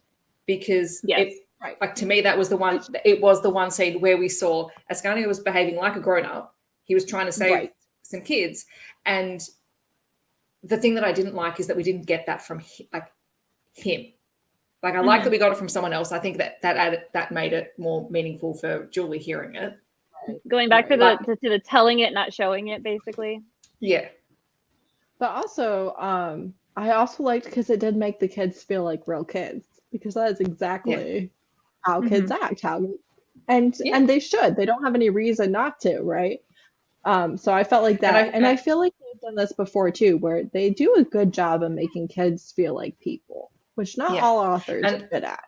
because like, to me, that was the one. It was the one scene where we saw Ascanio was behaving like a grown up. He was trying to save some kids, and the thing that I didn't like is that we didn't get that from him. Like, I like that we got it from someone else. I think that made it more meaningful for Julie hearing it. Going back to the telling it, not showing it, basically. Yeah. But also, I also liked, because it did make the kids feel like real kids, because that is exactly how kids act. And they should. They don't have any reason not to, right? So I felt like that, and I feel like they've done this before too, where they do a good job of making kids feel like people, which not all authors are good at.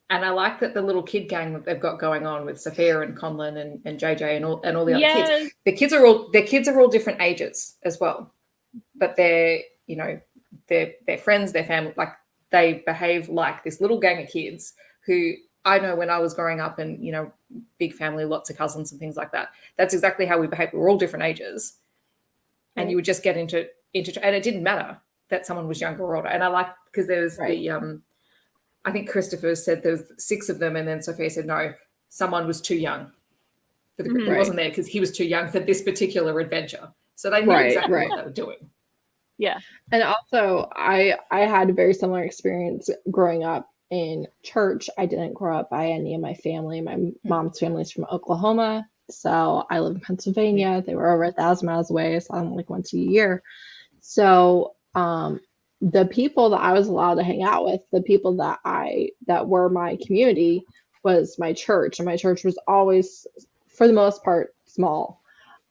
And I like that the little kid gang that they've got going on with Sophia and Conlon and JJ and all the other kids. Their kids are all different ages as well, but they're friends, their family, like, they behave like this little gang of kids who, I know when I was growing up and, big family, lots of cousins and things like that, that's exactly how we behave. We're all different ages. And you would just get into, and it didn't matter that someone was younger or older. And I like, because there was I think Christopher said there was 6 of them, and then Sophia said no, someone was too young for the group. Mhm. He wasn't there because he was too young for this particular adventure. So they knew Right, exactly right. what they were doing. Yeah. And also, I had a very similar experience growing up in church. I didn't grow up by any of my family. My mom's family's from Oklahoma, so I live in Pennsylvania. They were over 1,000 miles away, so I'm like once a year. So, the people that I was allowed to hang out with, the people that were my community, was my church, and my church was always, for the most part, small.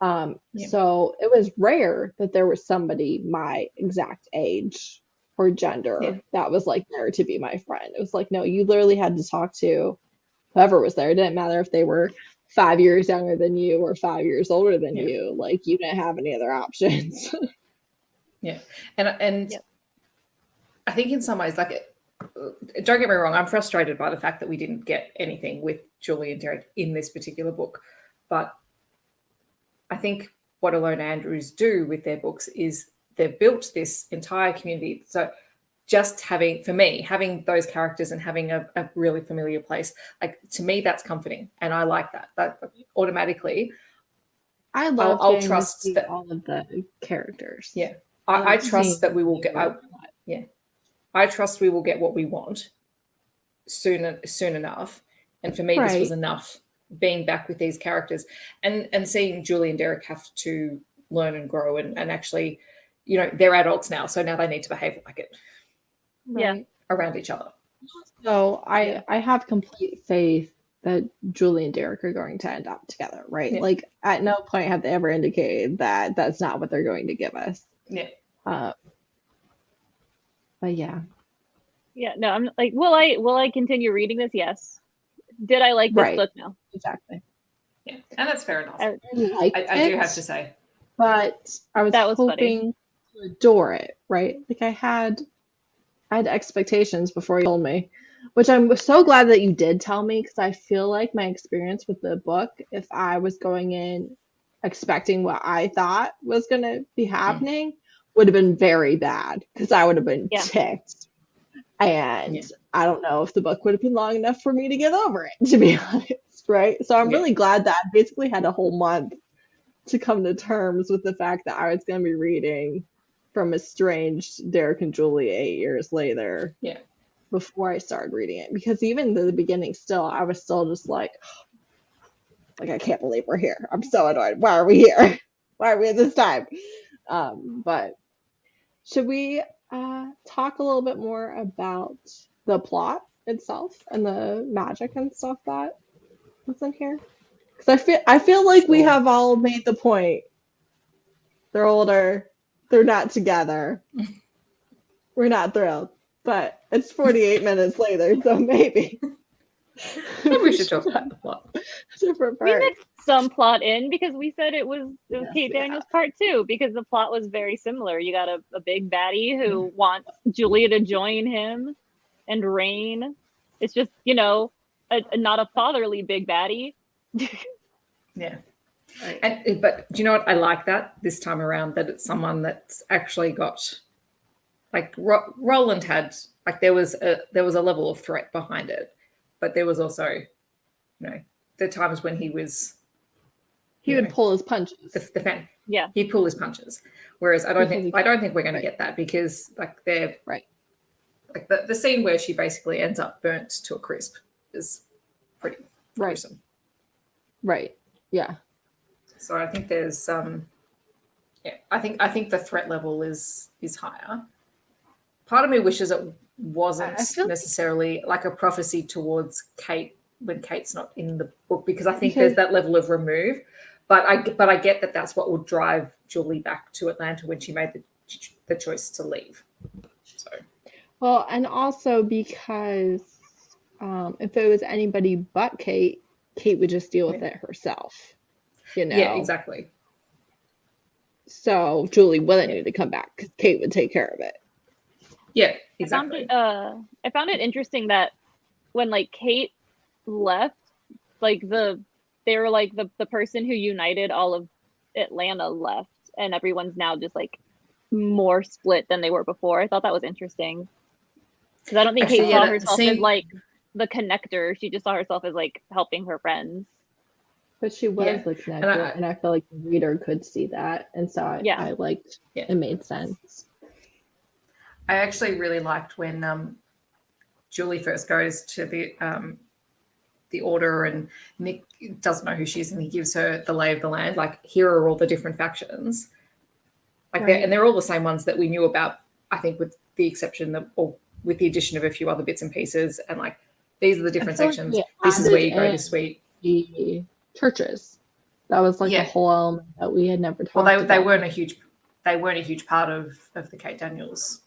Yeah. So it was rare that there was somebody my exact age or gender Yeah. that was like there to be my friend. It was like, no, you literally had to talk to whoever was there. It didn't matter if they were 5 years younger than you or 5 years older than Yeah. you. Like, you didn't have any other options. Yeah. And Yep. I think in some ways, like, don't get me wrong, I'm frustrated by the fact that we didn't get anything with Julie and Derek in this particular book. But I think what Ilona Andrews do with their books is they've built this entire community. So just having those characters and having a really familiar place, like, to me, that's comforting. And I like that. That automatically, I love I'll getting to trust see that. all of the characters. Yeah. I I love trust seeing that we will you get, a lot. I trust we will get what we want soon enough. And for me, this was Right. enough, being back with these characters and seeing Julie and Derek have to learn and grow and actually, they're adults now. So now they need to behave like it Yeah. Right. around each other. So Yeah. I have complete faith that Julie and Derek are going to end up together, right? Yeah. Like, at no point have they ever indicated that that's not what they're going to give us. Yeah. But yeah, Yeah. No, I'm like, will I continue reading this? Yes. Did I like this Right. book? No. exactly. Yeah. And that's fair enough. I- I liked I do it, have to say. but I was That was funny. hoping to adore it, right? Like, I had expectations before you told me, which I'm so glad that you did tell me, because I feel like my experience with the book, if I was going in expecting what I thought was going to be happening, would have been very bad, because I would have been Yeah. ticked. And Yeah. I don't know if the book would have been long enough for me to get over it, to be honest, right? So I'm Yeah. really glad that I basically had a whole month to come to terms with the fact that I was going to be reading from estranged Derek and Julie 8 years later. Yeah. Before I started reading it, because even in the beginning, still, I was still just like, I can't believe we're here. I'm so annoyed. Why are we here? Why are we at this time? But should we talk a little bit more about the plot itself and the magic and stuff that's in here? Because I feel like we Sure. have all made the point. They're older. They're not together. We're not thrilled. But it's 48 minutes later, so maybe. Maybe we should talk about the plot. Different We part. mixed some plot in because we said it was Yes, Kate yeah. Daniels part 2, because the plot was very similar. You got a big baddie who wants Julia to join him and reign. It's just, not a fatherly big baddie. Yeah. Right. But do you know what? I like that this time around, that it's someone that's actually got, like, Roland had, like, there was a level of threat behind it, but there was also, the times when he was, He would pull his punches. the fan. Yeah. He'd pull his punches. Whereas I don't Because think he we're going Right. to get that, because, like, they're Right. like the scene where she basically ends up burnt to a crisp is pretty Right. gruesome. Right. Yeah. So I think there's I think the threat level is higher. Part of me wishes it wasn't I feel- necessarily like a prophecy towards Kate when Kate's not in the book, because I think there's that level of remove. But I get that that's what would drive Julie back to Atlanta when she made the choice to leave. So Well, and also because if it was anybody but Kate, Kate would just deal with it herself. yeah, exactly. So Julie wouldn't need to come back, because Kate would take care of it. Yeah, exactly. I found it interesting that when, like, Kate left, like they were like the person who united all of Atlanta left, and everyone's now just like more split than they were before. I thought that was interesting, because I don't think Actually, Kate yeah, saw that herself scene- as like the connector. She just saw herself as like helping her friends. But she was Yeah. the connector, and I feel like the reader could see that, and so I liked it made sense. I actually really liked when Julie first goes to the order, and Nick doesn't know who she is, and he gives her the lay of the land. Like, here are all the different factions. Like, they're all the same ones that we knew about, I think, with the exception of, or with the addition of a few other bits and pieces. And like, these are the different sections. This is where you go to sweet. The churches. That was like a whole element that we had never talked about. They weren't a huge part of the Kate Daniels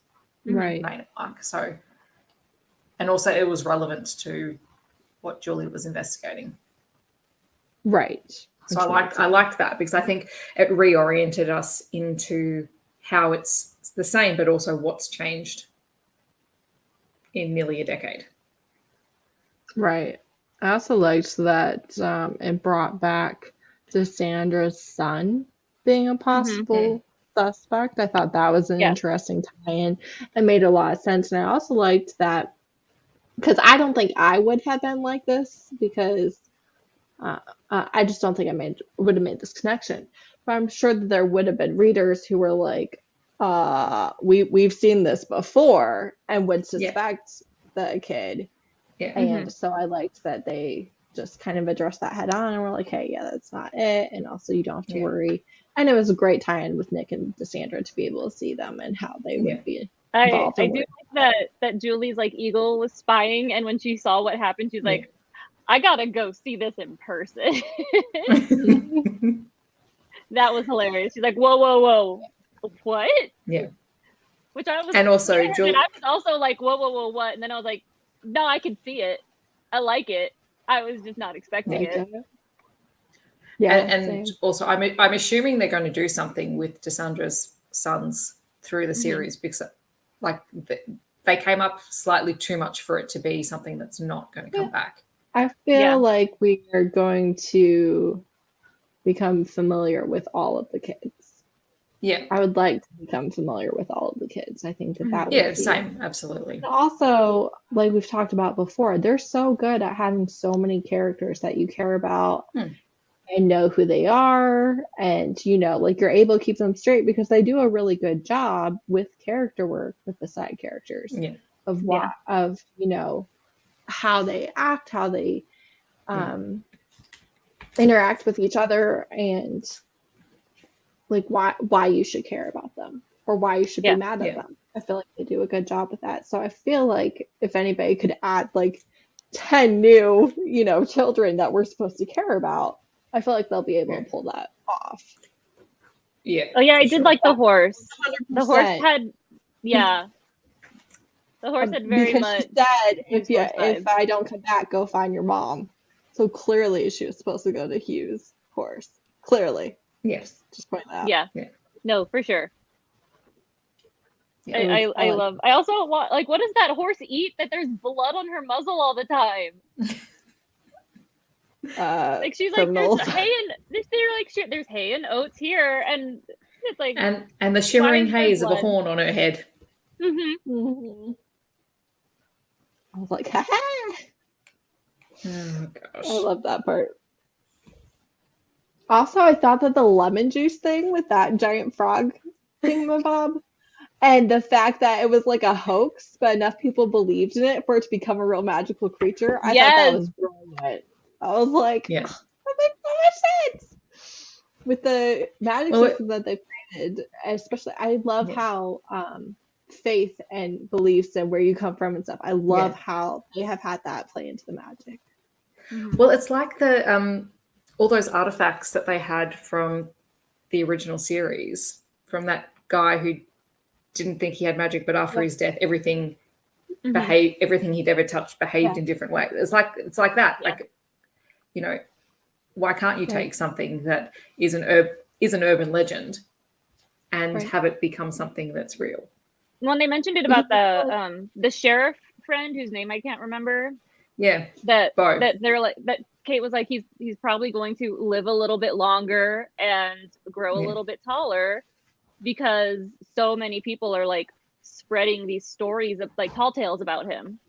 main arc. So, and also it was relevant to what Julie was investigating. Right. So I liked that, because I think it reoriented us into how it's the same, but also what's changed in nearly a decade. Right. I also liked that it brought back Cassandra's son being a possible suspect. I thought that was an interesting tie-in and made a lot of sense. And I also liked that, because I don't think I would have been like this, because I just don't think I would have made this connection. But I'm sure that there would have been readers who were like, we've seen this before, and would suspect the kid. Yeah. And so I liked that they just kind of addressed that head on, and we're like, hey, that's not it. And also, you don't have to worry. And it was a great tie-in with Nick and Cassandra to be able to see them and how they would be involved. I do like that Julie's like eagle was spying, and when she saw what happened, she's like, I gotta go see this in person. That was hilarious. She's like, whoa, what? Yeah. Which I was, and also and I was also like, whoa, what? And then I was like, no, I can see it. I like it. I was just not expecting it. Yeah, and also I'm assuming they're going to do something with Cassandra's sons through the series, because like they came up slightly too much for it to be something that's not going to come back. I feel like we are going to become familiar with all of the kids. Yeah. I would like to become familiar with all of the kids. I think that would be same, absolutely. Also, like we've talked about before, they're so good at having so many characters that you care about and know who they are, and like you're able to keep them straight, because they do a really good job with character work with the side characters of how they act, how they interact with each other, and like why you should care about them or why you should be mad at them. I feel like they do a good job with that. So I feel like if anybody could add like 10 new, children that we're supposed to care about, I feel like they'll be able to pull that off. Yeah. Oh yeah, I did like the horse. 100%. The horse had the horse had very because much. She said, if I don't come back, go find your mom. So clearly she was supposed to go to Hugh's horse. Clearly. Yes. Just point that out. Yeah. No, for sure. Yeah. I love. I also want, like, what does that horse eat that there's blood on her muzzle all the time? Like she's criminals. like, there's hay and there's hay and oats here, and it's like, and the shimmering haze of a horn on her head. Mm-hmm. I was like, ha ha. Oh gosh. I love that part. Also, I thought that the lemon juice thing with that giant frog thingamabob, and the fact that it was like a hoax, but enough people believed in it for it to become a real magical creature, I thought that was brilliant. I was like, that makes so much sense. With the magic system that they created, especially, I love how faith and beliefs and where you come from and stuff. I love how they have had that play into the magic. Well, it's like the all those artifacts that they had from the original series, from that guy who didn't think he had magic, but after his death, everything everything he'd ever touched behaved in different ways. It's like that. Like, why can't you take something that is an urban legend and have it become something that's real? When they mentioned it about the sheriff friend whose name I can't remember. Yeah. That they're like, that Kate was like, he's probably going to live a little bit longer and grow a little bit taller, because so many people are like spreading these stories of like tall tales about him.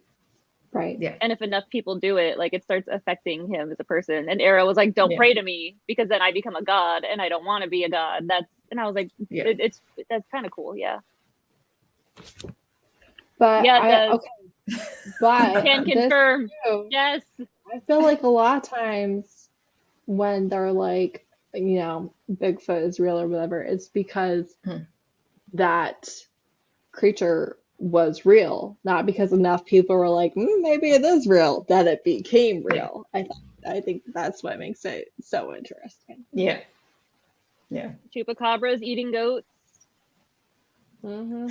Right. Yeah. And if enough people do it, like it starts affecting him as a person. And Era was like, don't Yeah. pray to me because then I become a god and I don't want to be a god. And I was like, Yeah. that's kind of cool. Yeah. But Yeah, okay. But can this confirm. too, Yes. I feel like a lot of times when they're like, Bigfoot is real or whatever, it's because Hmm. that creature was real, not because enough people were like, maybe it is real, that it became real. I think that's what makes it so interesting. Yeah. Yeah. Chupacabras eating goats. Mm-hmm.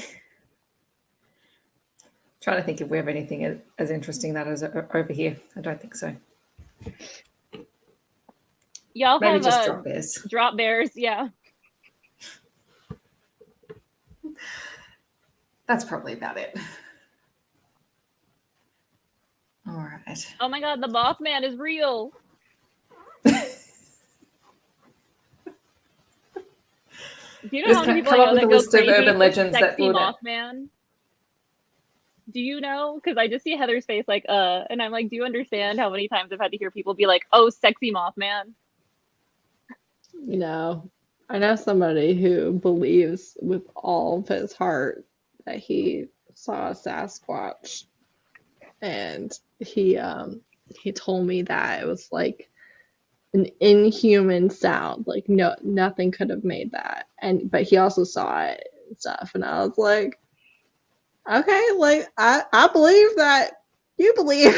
Trying to think if we have anything as interesting that is over here. I don't think so. Y'all Maybe have just drop bears. drop bears. Yeah. That's probably about it. All right. Oh my God, the Mothman is real. Do you know Just how many people come I up know with that a go list of crazy urban for legends that sexy would. Mothman? Do you know? Because I just see Heather's face like, and I'm like, do you understand how many times I've had to hear people be like, oh, sexy Mothman? I know somebody who believes with all of his heart that he saw a Sasquatch, and he told me that it was like an inhuman sound, like nothing could have made that, but he also saw it and stuff, and I was like, okay, like I believe that you believe.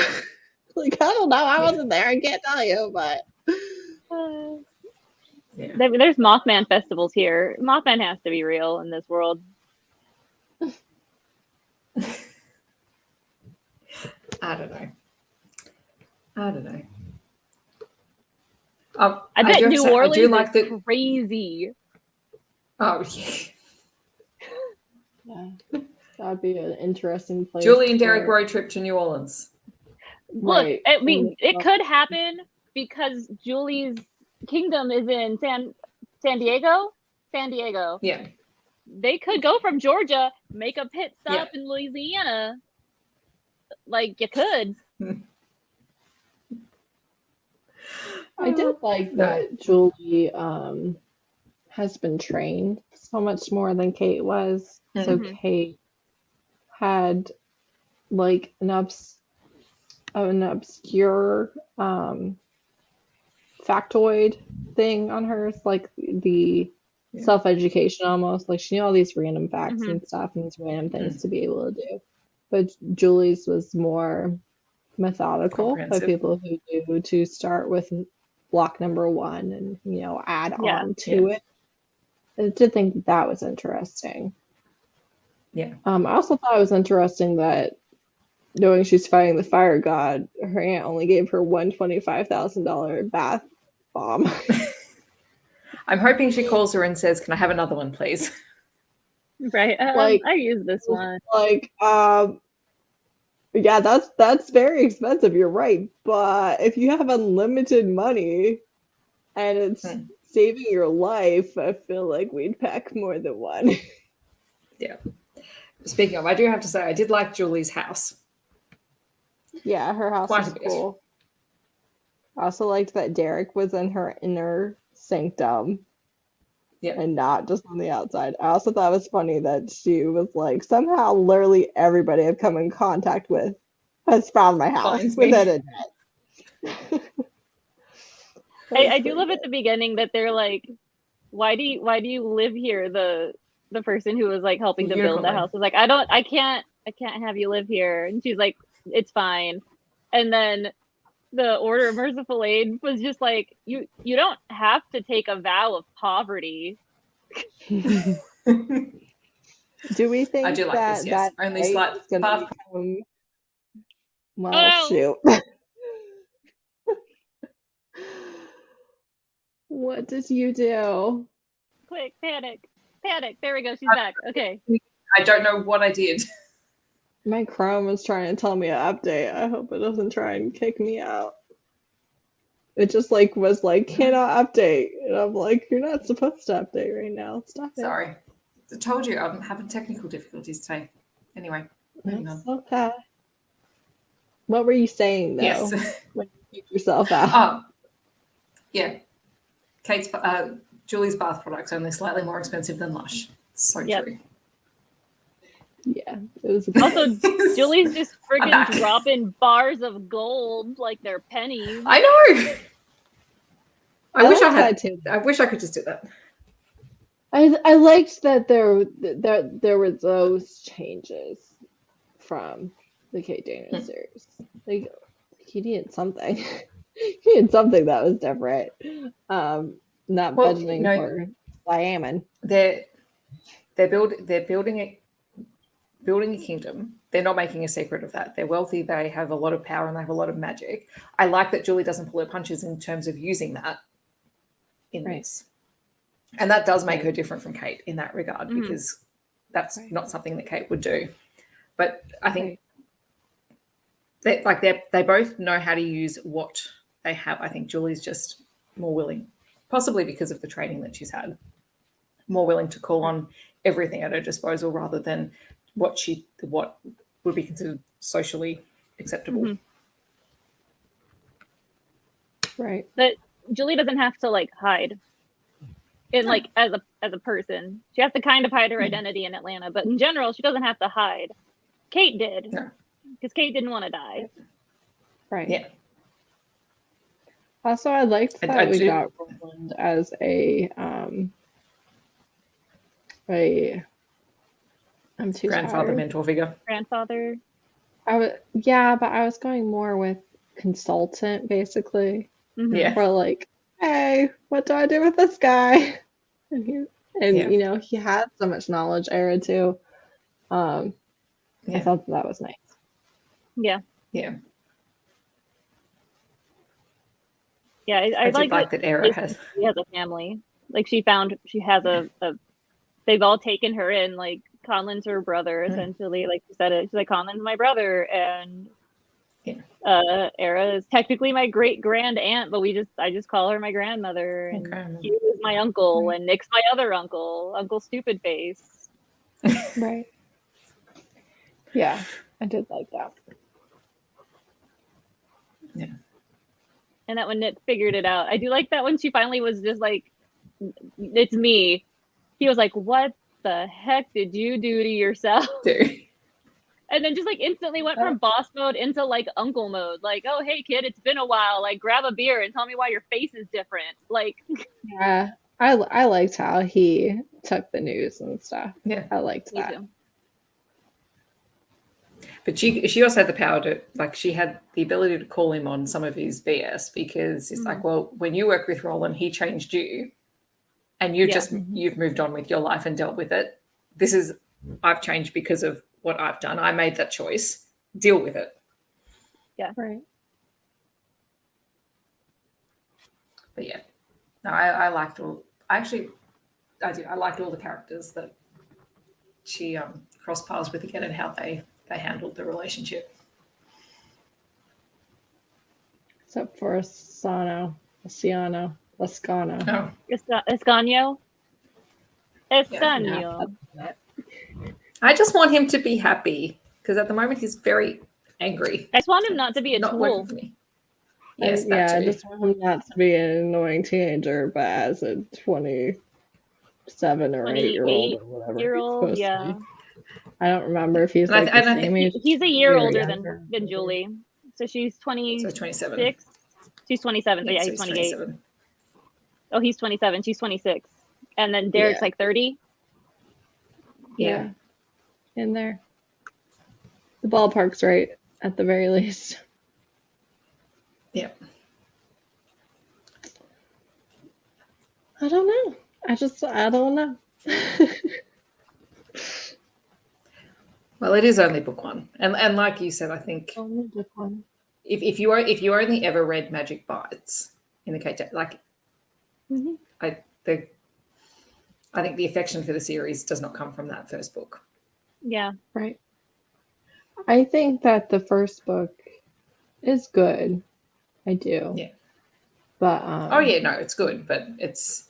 Like, I don't know, I wasn't there, I can't tell you, but Yeah. There's Mothman festivals here. Mothman has to be real in this world. I don't know. I bet do have to New say, I Orleans do like is the. crazy. Oh yeah. yeah, that'd be an interesting place. Julie and Derek for- road trip to New Orleans. Look, right. it could happen because Julie's kingdom is in San Diego. San Diego. Yeah. They could go from Georgia, make a pit stop Yeah. in Louisiana. Like you could. I did like that Julie has been trained so much more than Kate was. So Mhm. Kate had like an obscure factoid thing on hers, like the Yeah. self-education almost. Like she knew all these random facts Mhm. and stuff and these random things to be able to do. But Julie's was more methodical by Comprehensive. people who do to start with block number one and add Yeah. on to it. I did think that was interesting. Yeah. I also thought it was interesting that knowing she's fighting the fire god, her aunt only gave her one $25,000 bath bomb. I'm hoping she calls her and says, "Can I have another one, please?" Right. Like- I use this one. Like, yeah, that's very expensive. You're right, but if you have unlimited money and it's saving your life, I feel like we'd pack more than one. Yeah. Speaking of, I do have to say I did like Julie's house. Yeah, her house Quite was a bit. cool. I also liked that Derek was in her inner sanctum. Yeah. And not just on the outside. I also thought it was funny that she was like, somehow literally everybody I've come in contact with has found my house Finds me. within a net. I do love at the beginning that they're like, why do you live here? The person who was like helping to build the Unicorn. house was like, I can't have you live here. And she's like, it's fine. And then the Order of Merciful Aid was just like, you don't have to take a vow of poverty. Do we think I do like that this, yes. that Only night slight is gonna bath. become... Well, Oh, shoot. What did you do? quick, panic. There we go. She's back. Okay. I don't know what I did. My Chrome was trying to tell me an update. I hope it doesn't try and kick me out. It just was like cannot update, and I'm like, you're not supposed to update right now. Stop it. Sorry. I told you I'm having technical difficulties today. Anyway, moving on. It's okay. What were you saying though Yes. when you took yourself out? Yeah. Julie's bath products only slightly more expensive than Lush. So Yep. true. Yeah, it was Also, Julie's just I'm back. friggin' dropping bars of gold like they're pennies. I know. I wish I liked had. that too. I wish I could just do that. I liked that there were those changes from the Kate Daniels series. Like he needed something. He needed something that was different. Not Well, budgeting no. for Diamond. They're building a kingdom. They're not making a secret of that. They're wealthy. They have a lot of power and they have a lot of magic. I like that Julie doesn't pull her punches in terms of using that in Right. this, and that does make Right. her different from Kate in that regard Mhm. because that's Right. not something that Kate would do. But I think Right. they both know how to use what they have. I think Julie's just more willing, possibly because of the training that she's had, more willing to call on everything at her disposal rather than what would be considered socially acceptable. Mhm. Right. But Julie doesn't have to like hide in No. like as a person. She has to kind of hide her identity in Atlanta, but in general, she doesn't have to hide. Kate did, No. because Kate didn't want to die. Right. Yeah. Also, I liked I that we do- got Roland as a I'm too Grandfather tired. mentor figure. Grandfather. Yeah, but I was going more with consultant basically. Mhm. Yeah. Or like, hey, what do I do with this guy? And Yeah. you know, he had so much knowledge era too. I Yeah. thought that was nice. Yeah. Yeah. Yeah. I I did like that that Era has. she has a family. Like she has a they've all taken her in. Like Conlin's her brother, essentially. Like she said it. She's like, Conlin's my brother, and Era is technically my great grand aunt, but I just call her my grandmother, and Okay. Hugh is my uncle, Right. and Nick's my other uncle, Uncle Stupid Face. Right. Yeah, I did like that. Yeah. And that when Nick figured it out, I do like that when she finally was just like, it's me. He was like, what the heck did you do to yourself? Do. And then just like instantly went from boss mode into like uncle mode. Like, oh, hey kid, it's been a while. Like grab a beer and tell me why your face is different. Like, Yeah, I liked how he took the news and stuff. Yeah. I liked me that. too. But she also had the power to, like, she had the ability to call him on some of his BS because it's like, well, when you work with Roland, he changed you and you've moved on with your life and dealt with it. I've changed because of what I've done. I made that choice. Deal with it. Yeah. Right. But yeah, no, I liked all. I did. I liked all the characters that she crossed paths with again and how they handled the relationship. Except for Lascano. Oh, Escanio. Escanio. I just want him to be happy because at the moment he's very angry. I just want him not to be a Not working tool. for me. Yes, Yeah, that I too. just want him not to be an annoying teenager, but as a 27 or 8-year-old or whatever. Year-old, he's supposed yeah. to be. I don't remember if he's And I like th- the and I same think age. He's a year or older younger. than Julie. So she's 26. So 27. She's 27. So yeah, so he's 28. 27. Oh, he's 27. She's 26. And then Derek's Yeah. like 30. Yeah. In there. The ballpark's right at the very least. Yeah. I don't know. I don't know. Well, it is only book one, and like you said, I think Only book one. if you only ever read Magic Bites in the Kate, like I think the affection for the series does not come from that first book. Yeah. Right. I think that the first book is good. I do. Yeah. But Oh yeah, no, it's good, but it's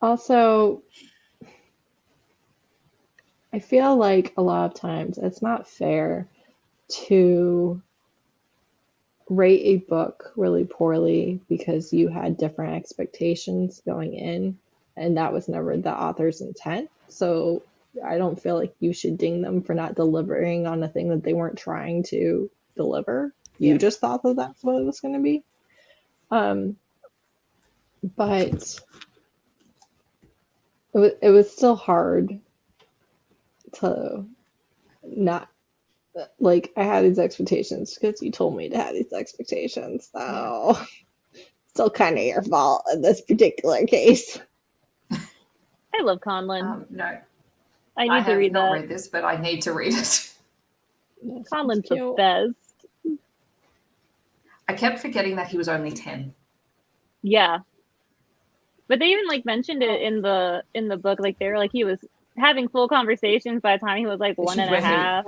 also I feel like a lot of times it's not fair to rate a book really poorly because you had different expectations going in, and that was never the author's intent. So I don't feel like you should ding them for not delivering on a thing that they weren't trying to deliver. You just thought that that's what it was going to be. But it was still hard to not, like, I had these expectations because you told me to have these expectations. So still kind of your fault in this particular case. I love Conlon. No, I need to read have not that. read this, but I need to read it. Yes, Conlon's it's the cute. best. I kept forgetting that he was only 10. Yeah. But they even like mentioned it in the book. Like they were like he was having full conversations by the time he was like one and a half.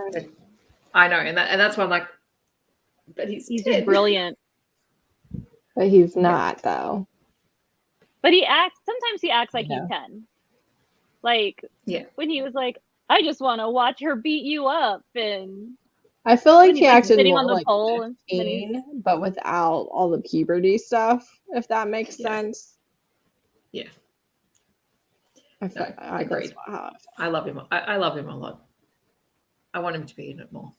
I know, and that's why I'm like, but he's He's 10. just brilliant. But he's not, though. But sometimes he acts like he's 10. Like when he was like, I just want to watch her beat you up, and I feel like when he he's, like, acted sitting more on the like pole and then 15, but without all the puberty stuff, if that makes sense. Yeah. I agreed. I love him. I love him a lot. I want him to be in it more.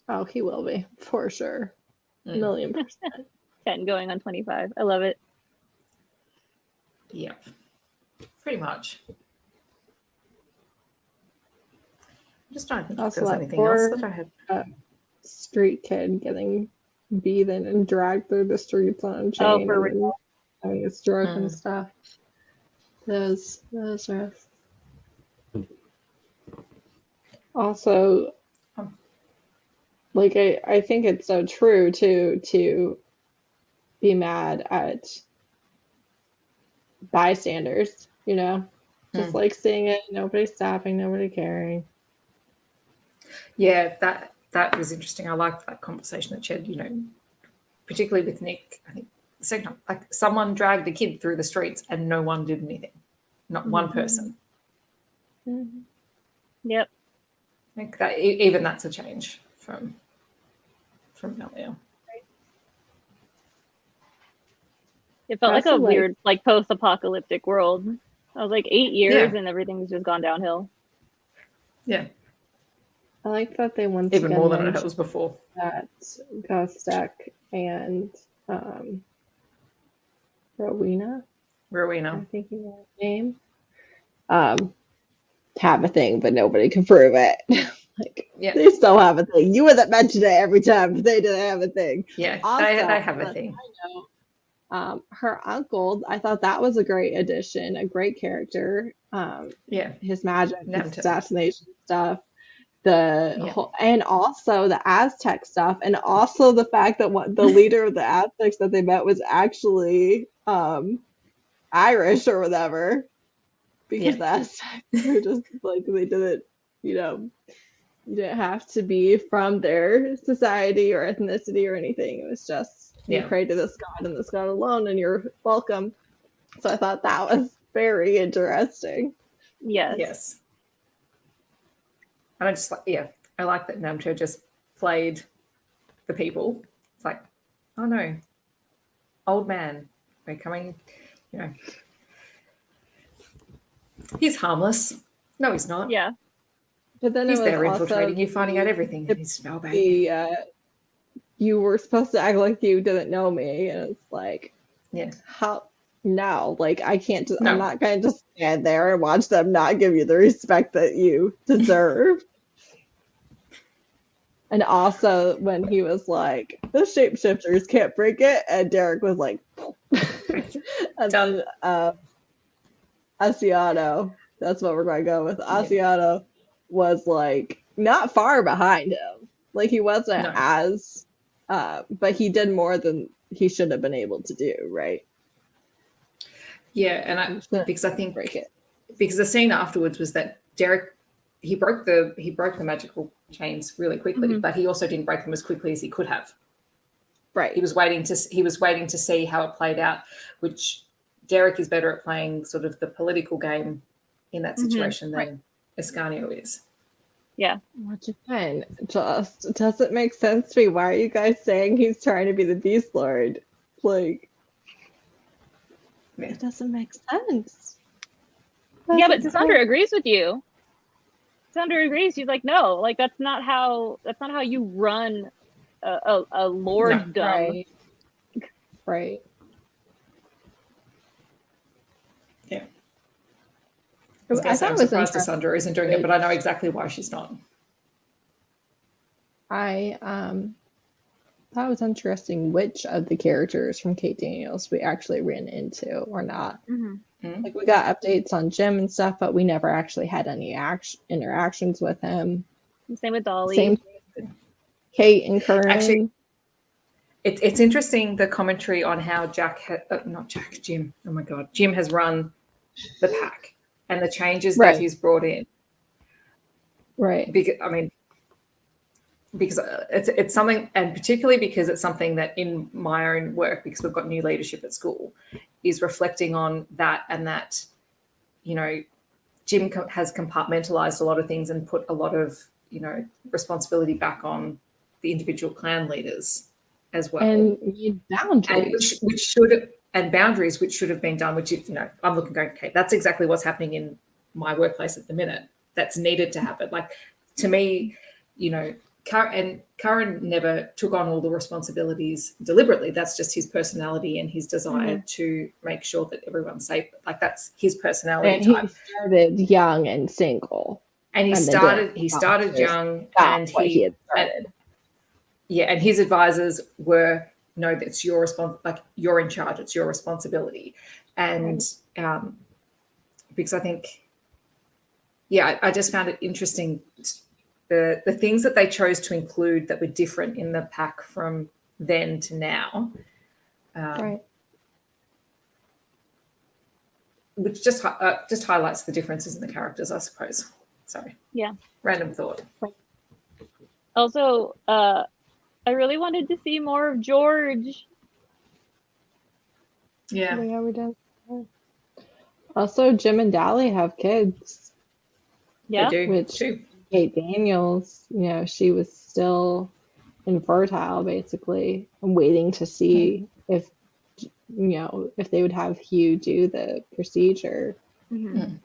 Oh, he will be, for sure. $1,000,000%. 10 going on 25. I love it. Yeah. Pretty much. I'm just trying to think if Also, there's that anything else poor that I had. street kid getting beaten and dragged through the streets on a chain for and then having a stroke and stuff. Those rough. Also, like I think it's so true to be mad at bystanders, just like seeing it, nobody stopping, nobody caring. Yeah, that was interesting. I liked that conversation that she had, particularly with Nick. I think the second time, like someone dragged a kid through the streets and no one did anything. Not one person. Mm-hmm. Yep. I think that even that's a change from earlier. It felt like a weird, like post-apocalyptic world. I was like 8 years and everything's just gone downhill. Yeah. I like that they once even again more than it was before. That Gostek and Rowena, I'm thinking of her name, have a thing, but nobody can prove it. They still have a thing. You would have mentioned it every time, but they didn't have a thing. Yeah, also, they have a thing. Her uncle, I thought that was a great addition, a great character. His magic, his assassination stuff, and also the Aztec stuff, and also the fact that the leader of the Aztecs that they met was actually Irish or whatever, because the Aztecs were just like, they didn't, you didn't have to be from their society or ethnicity or anything. It was just you pray to this god and this god alone, and you're welcome. So I thought that was very interesting. Yes. And I just I like that Namcho just played the people. It's like, oh no, old man, we're coming, he's harmless. No, he's not. Yeah. But then he's there infiltrating you, finding out everything. He's no baby. You were supposed to act like you didn't know me, and it's like, how? No, like I can't. I'm not going to just stand there and watch them not give you the respect that you deserve. And also when he was like, the shapeshifters can't break it, and Derek was like, and then Asiato, that's what we're going to go with. Asiato was like not far behind him. Like he wasn't as, but he did more than he should have been able to do, right? Yeah, and because I think because the scene afterwards was that Derek he broke the magical chains really quickly, but he also didn't break them as quickly as he could have. Right. He was waiting to see how it played out, which Derek is better at playing sort of the political game in that situation than Ascanio is. Yeah. Which again, just doesn't make sense to me. Why are you guys saying he's trying to be the Beast Lord? Like, Yeah. it doesn't make sense. Yeah, but Doesn't Cassandra make- agrees with you. Cassandra agrees. She's like, no, like that's not how you run a lorddom. Right. Right. Yeah. I was I going to say, thought I'm it was surprised interesting. Cassandra isn't doing it, but I know exactly why she's not. I thought it was interesting which of the characters from Kate Daniels we actually ran into or not. Mm-hmm. Like we got updates on Jim and stuff, but we never actually had any interactions with him. Same with Dolly. Same with Kate and Curran. Actually, it's interesting the commentary on how Jim. Oh my God, Jim has run the pack and the changes that Right. he's brought in. Right. Because it's something, and particularly because it's something that in my own work, because we've got new leadership at school, is reflecting on that, and that, you know, Jim has compartmentalized a lot of things and put a lot of, you know, responsibility back on the individual clan leaders as well, And need boundaries. and which should, and boundaries which should have been done. Which, you know, I'm looking going, okay, that's exactly what's happening in my workplace at the minute. That's needed to happen. Like, to me, you know, Curran never took on all the responsibilities deliberately. That's just his personality and his desire to make sure that everyone's safe. Like, that's his personality And he type. started young and single. And he started young, and he had started. And his advisors were, no, that's your like, you're in charge. It's your responsibility. And because I think, I just found it interesting, the things that they chose to include that were different in the pack from then to now, Right. which just highlights the differences in the characters, I suppose. Sorry. Yeah. Random thought. Also, I really wanted to see more of George. Yeah. Yeah, we did. Also, Jim and Dolly have kids. Yeah. They do Which too. Kate Daniels, you know, she was still infertile basically, and waiting to see if, you know, if they would have Hugh do the procedure. Mm-hmm.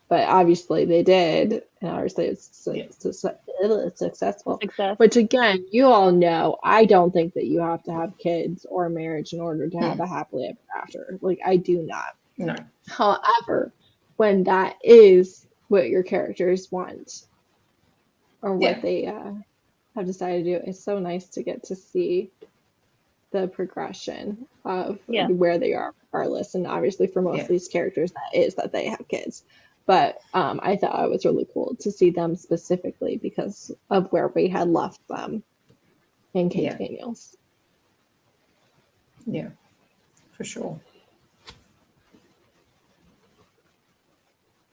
But obviously they did, and obviously it's successful. Success. Which again, you all know, I don't think that you have to have kids or a marriage in order to have a happily ever after. Like, I do not. No. However, when that is what your characters want or what they have decided to do, it's so nice to get to see the progression of where they are regardless. And obviously for most of these characters, that is that they have kids. But I thought it was really cool to see them specifically because of where we had left them in Kate Daniels. Yeah, for sure.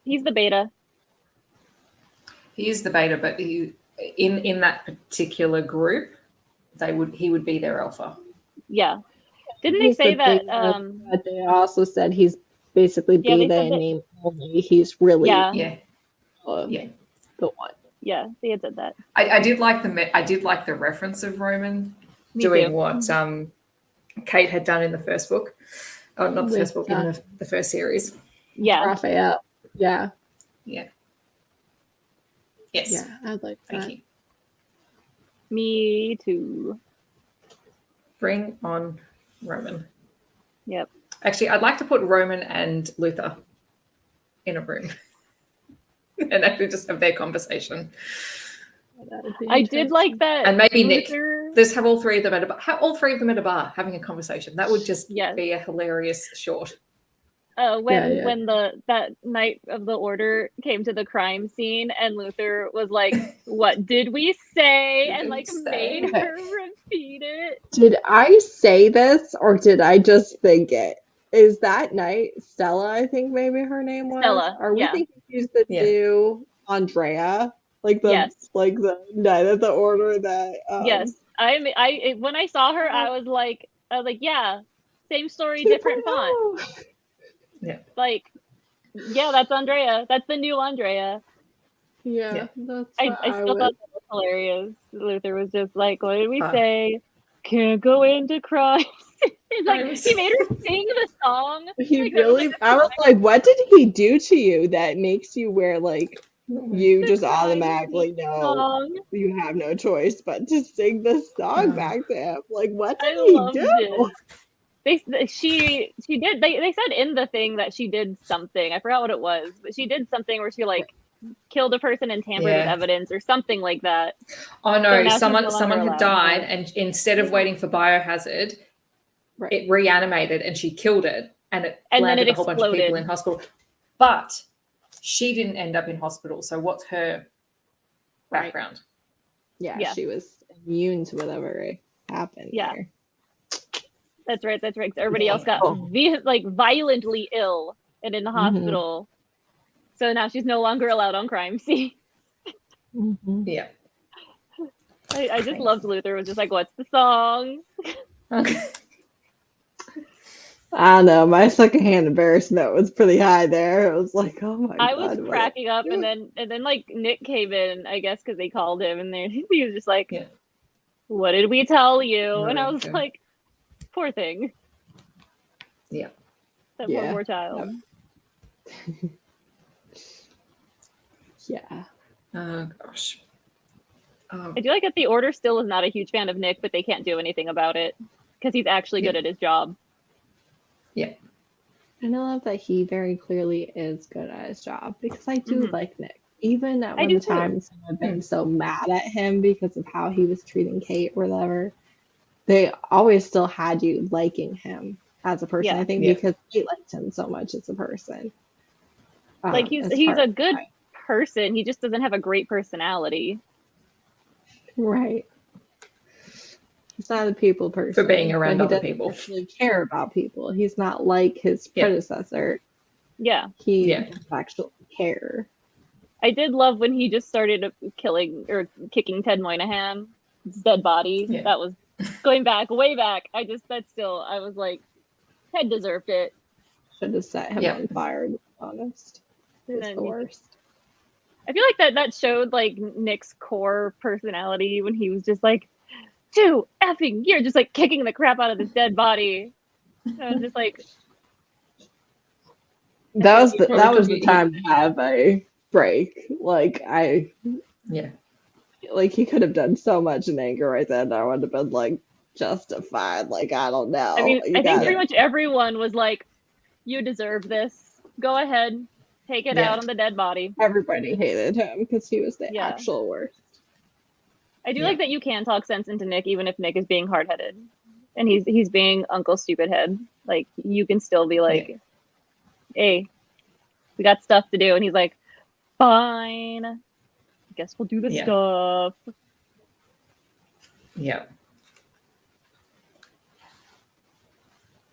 He's the beta. He is the beta, but he, in that particular group, he would be their alpha. Yeah. Didn't they say that? But they also said he's basically beta in name only. He's really the one. Yeah, they had said that. I did like the reference of Roman doing what Kate had done in the first book. Oh, not the first book, in the first series. Yeah. Raphael. Yeah. Yeah. Yes. Yeah, I'd like that. Thank you. Me too. Bring on Roman. Yep. Actually, I'd like to put Roman and Luther in a room and actually just have their conversation. I did like that. And maybe Luther... Nick. Let's have all three of them at a bar. All three of them at a bar having a conversation. That would just be a hilarious short. When that night of the order came to the crime scene and Luther was like, "What did we say?" and like made her repeat it. Did I say this or did I just think it? Is that night Stella? I think maybe her name was. Stella. Are we thinking she's the new Andrea? Like the night of the order that. Yes, I when I saw her, I was like, yeah, same story, different font. Yeah. Like, yeah, that's Andrea. That's the new Andrea. Yeah, that's I what I still would. thought that was hilarious. Luther was just like, what did we Ah. say? Can't go into crimes. It's like Crimes. he made her sing the song. He Like, that was, really, like, I was like, what did he do to you that makes you wear like you the just crime automatically know song. you have no choice but to sing this song Oh. back to him? Like, what did I he loved do? it. She did. They said in the thing that she did something. I forgot what it was, but she did something where she like killed a person and tampered with Yeah. evidence or something like that. Oh So no, now she's no someone longer had allowed died, to. and instead of waiting for biohazard, Right. it reanimated and she killed it, and it And then landed it a whole bunch of people exploded. in hospital. But she didn't end up in hospital. So what's her Right. background? Yeah, she was immune to whatever happened Yeah. there. That's right. That's right. 'Cause everybody else got Oh. like violently ill and in the hospital. So now she's no longer allowed on crime scene. Yeah. I just loved Luther. Was just like, what's the song? Okay. I don't know. My secondhand embarrassment was pretty high there. It was like, oh my I God. was what- cracking up, and then like Nick came in, I guess, because they called him, and then he was just like, Yeah. "What did we tell you?" And I Right, was yeah. like, "Poor thing." Yeah. That Yeah. poor child. Yeah. Oh gosh. I do like that the Order still is not a huge fan of Nick, but they can't do anything about it because he's actually good at his job. Yeah. And I love that he very clearly is good at his job because I do Mhm. like Nick. Even at I one do of the too. times I've been so mad at him because of how he was treating Kate or whatever, they always still had you liking him as a person. Yeah. I think Yeah. because Kate liked him so much as a person. Like he's as a far as good person. He just doesn't have a great personality. right. He's not a people person. For being around but he other doesn't people. actually care about people. He's not like his Yeah. predecessor. Yeah. He Yeah. does actually care. I did love when he just started killing or kicking Ted Moynihan's dead body. Yeah. That was going back, way back. I was like, Ted deserved it. Should have set him Yeah. on fire, to be honest. And It's then the he- worst. I feel like that showed like Nick's core personality when he was just like, 2 effing years, just like kicking the crap out of this dead body. I was just like, That was the Probably time to have a break. Like Yeah. like he could have done so much in anger right then. I would have been like justified. Like I don't know. I mean, You I think gotta- pretty much everyone was like, you deserve this. Go ahead, take it Yeah. out on the dead body. everybody hated him because he was the Yeah. actual worst. I do Yeah. like that you can talk sense into Nick even if Nick is being hard-headed and he's being Uncle Stupid Head. Like you can still be like, hey, we got stuff to do, and he's like, fine. I guess we'll do the Yeah. stuff. Yeah.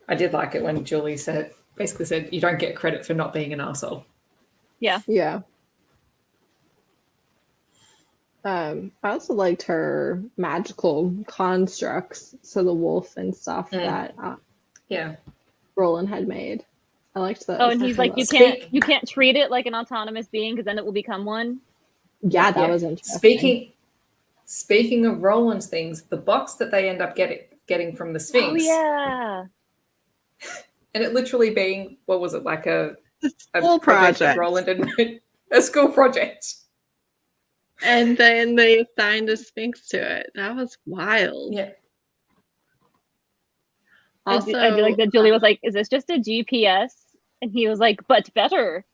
I did like it when Julie basically said, you don't get credit for not being an arsehole. Yeah. Yeah. I also liked her magical constructs, so the wolf and stuff that Yeah. Roland had made. I liked those. Oh, and he's like, you can't treat it like an autonomous being because then it will become one. Yeah, that Yeah. was interesting. Speaking of Roland's things, the box that they end up getting from the Sphinx. Oh yeah. And it literally being, what was it, like a School project that project. Roland had made? A school project. And then they assigned a Sphinx to it. That was wild. Yeah. Also, I do like that Julie was like, is this just a GPS? And he was like, but better.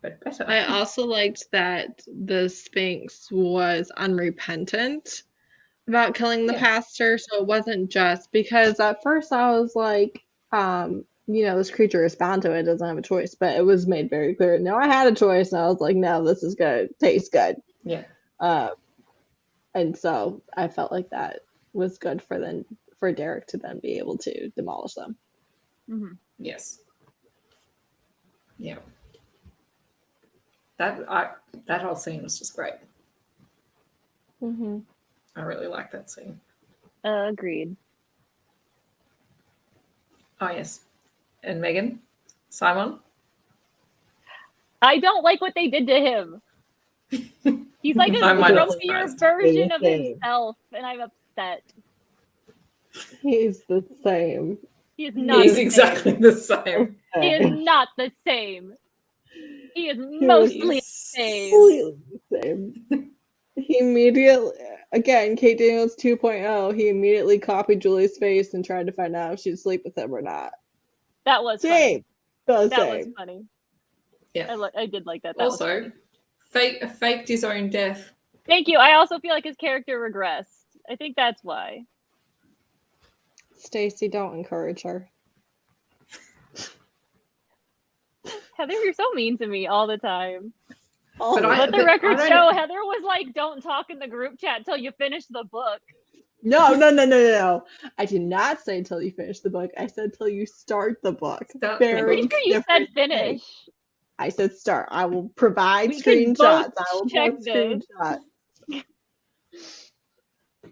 But better. I also liked that the Sphinx was unrepentant about killing the Yeah. pastor. So it wasn't just because at first I was like, this creature is bound to it, doesn't have a choice. But it was made very clear. No, I had a choice. And I was like, no, this is good. Tastes good. Yeah. And so I felt like that was good for Derek to then be able to demolish them. Mm-hmm. Yes. Yeah. That whole scene was just great. Mm-hmm. I really like that scene. Agreed. Oh yes. And Megan, Simon. I don't like what they did to him. He's like a I might not grumpier surprised. version of Same. himself, and I'm upset. He's the same. He is not He's the exactly same. the same. He is not the same. He is was mostly the same. Completely the same. He immediately, again, Kate Daniels 2.0, he immediately copied Julie's face and tried to find out if she'd sleep with him or not. That was funny. Same. The That was same. funny. Yeah. I did like that. That was Also, funny. faked his own death. Thank you. I also feel like his character regressed. I think that's why. Stacy, don't encourage her. Heather, you're so mean to me all the time. Oh, Let the but record I don't- show Heather was like, don't talk in the group chat until you finish the book. no. I did not say until you finish the book. I said till you start the book. Start the I'm Very pretty sure you said different thing. finish. I said start. I will provide We could both screenshots. I will check post this. screenshots.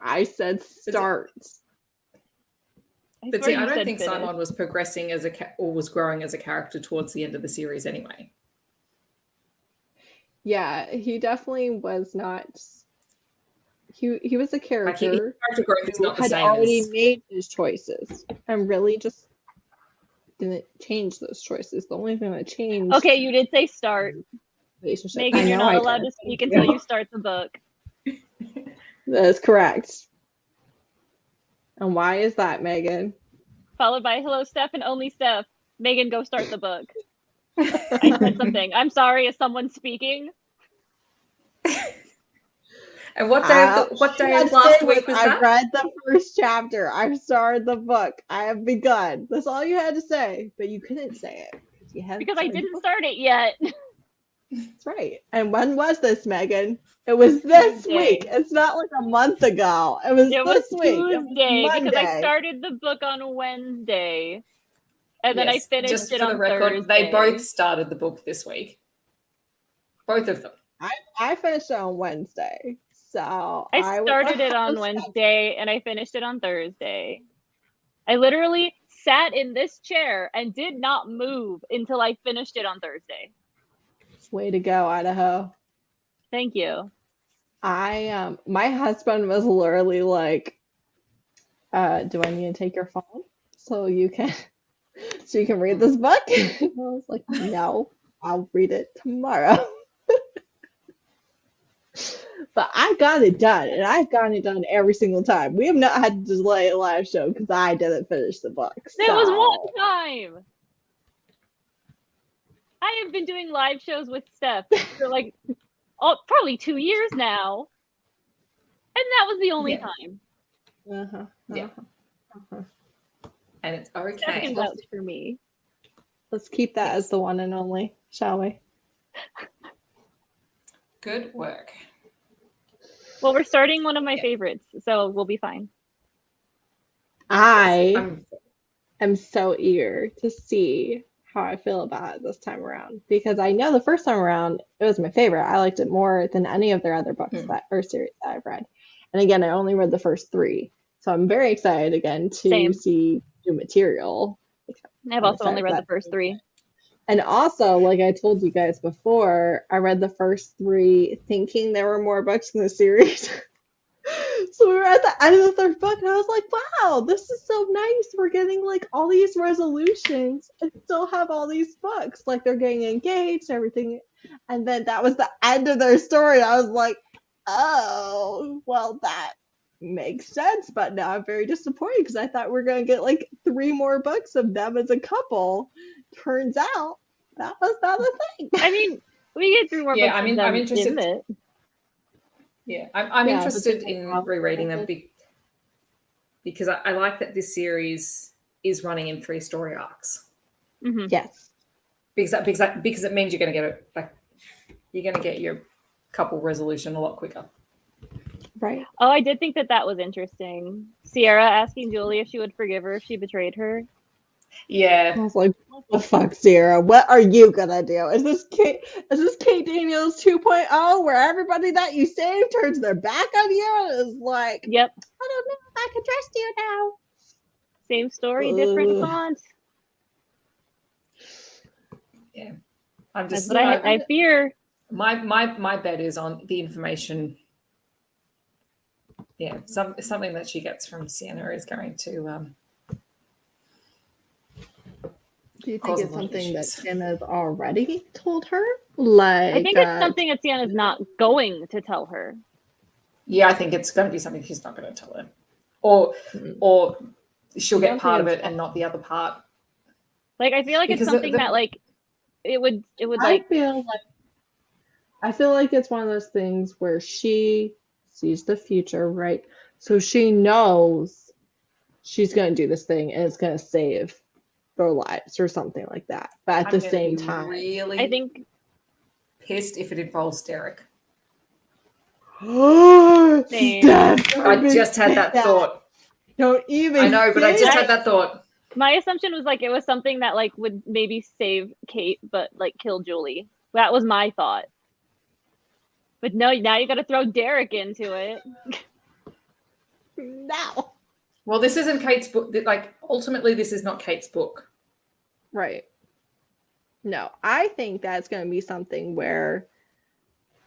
I said start. But swear see, I you don't said think finish. Simon was progressing as or was growing as a character towards the end of the series anyway. Yeah, he definitely was not. He was a Like character character growth is who not the had same already as made his choices and really just didn't change those choices. The only thing that changed Okay, you did say start. relationship. Megan, I you're know not I allowed did. to speak Thank until you. you start the book. That is correct. And why is that, Megan? Followed by hello, Steph, and only Steph. Megan, go start the book. I said something. I'm sorry, is someone speaking? And what day of last week was I've that? read the first chapter. I've started the book. I have begun. That's all you had to say, but you couldn't say it you hadn't Because I started the didn't book. start it yet. That's right. And when was this, Megan? It was this Tuesday. week. It's not like a month ago. It was It this was week. It was Tuesday because I Monday. started the book on Wednesday. And then I Yes, finished just it for on the record, Thursday. they both started the book this week. Both of them. I finished it on Wednesday. So I was started it ahead on of Wednesday and I finished it on Thursday. I literally sat in this chair and did not move until I finished it on Thursday. Way to go, Idaho. Thank you. My husband was literally like, do I need to take your phone so you can read this book? And I was like, no, I'll read it tomorrow. But I got it done, and I've gotten it done every single time. We have not had to delay a live show because I didn't finish the book. There was so- one time. I have been doing live shows with Steph for like probably 2 years now. And that was the only Yeah. time. Uh-huh, Yeah. uh-huh. And it's Steph okay. can vouch for me. Let's keep that as the one and only, shall we? Good work. Well, we're starting one of my favorites, so we'll be fine. I I'm am so eager to see how I feel about it this time around because I know the first time around it was my favorite. I liked it more than any of their other books or series that I've read. And again, I only read the first 3, so I'm very excited again to Same. see new material. I've I'm also only excited read for the that. first 3. And also, like I told you guys before, I read the first 3 thinking there were more books in the series. So we were at the end of the 3rd book, and I was like, wow, this is so nice. We're getting like all these resolutions and still have all these books. Like they're getting engaged and everything. And then that was the end of their story. I was like, oh, well, that makes sense. But now I'm very disappointed because I thought we were going to get like 3 more books of them as a couple. Turns out that was not a thing. I mean, we get 3 more Yeah, books I of mean, them I'm interested- in it. Yeah, I'm Yeah, but interested the in problem rereading them is- because I like that this series is running in 3 story arcs. Mhm. Yes. Because it means you're going to get it like you're going to get your couple resolution a lot quicker. Right. Oh, I did think that was interesting. Sierra asking Julie if she would forgive her if she betrayed her. I Yeah, was like, what the fuck, Sarah? What are you gonna do? Is this Kate Daniels 2.0 where everybody that you saved turns their back on you and is like, Yep. I don't know if I can trust you now. Same story, different Ugh. font. I'm just That's what I fear. My bet is on the information. Yeah, something that she gets from Sienna is going to. Do you think cause a it's lot of something that issues. Sienna's already told her? I think it's something that Sienna's not going to tell her. Yeah, I think it's going to be something she's not going to tell her, or she'll I don't get part of think it and not the other part. Like, I feel like it's Because something that like it would I like feel like it's one of those things where she sees the future, right? So she knows she's going to do this thing and it's going to save their lives or something like that. But at I'm the gonna same be time, really I think pissed if it involves Derek. Same. I just had that thought. Don't even. I know, but I just that. had that thought. My assumption was like it was something that like would maybe save Kate but like kill Julie. That was my thought. But no, now you got to throw Derek into it. No. Well, this isn't Kate's book. Like, ultimately, this is not Kate's book. Right. No, I think that's going to be something where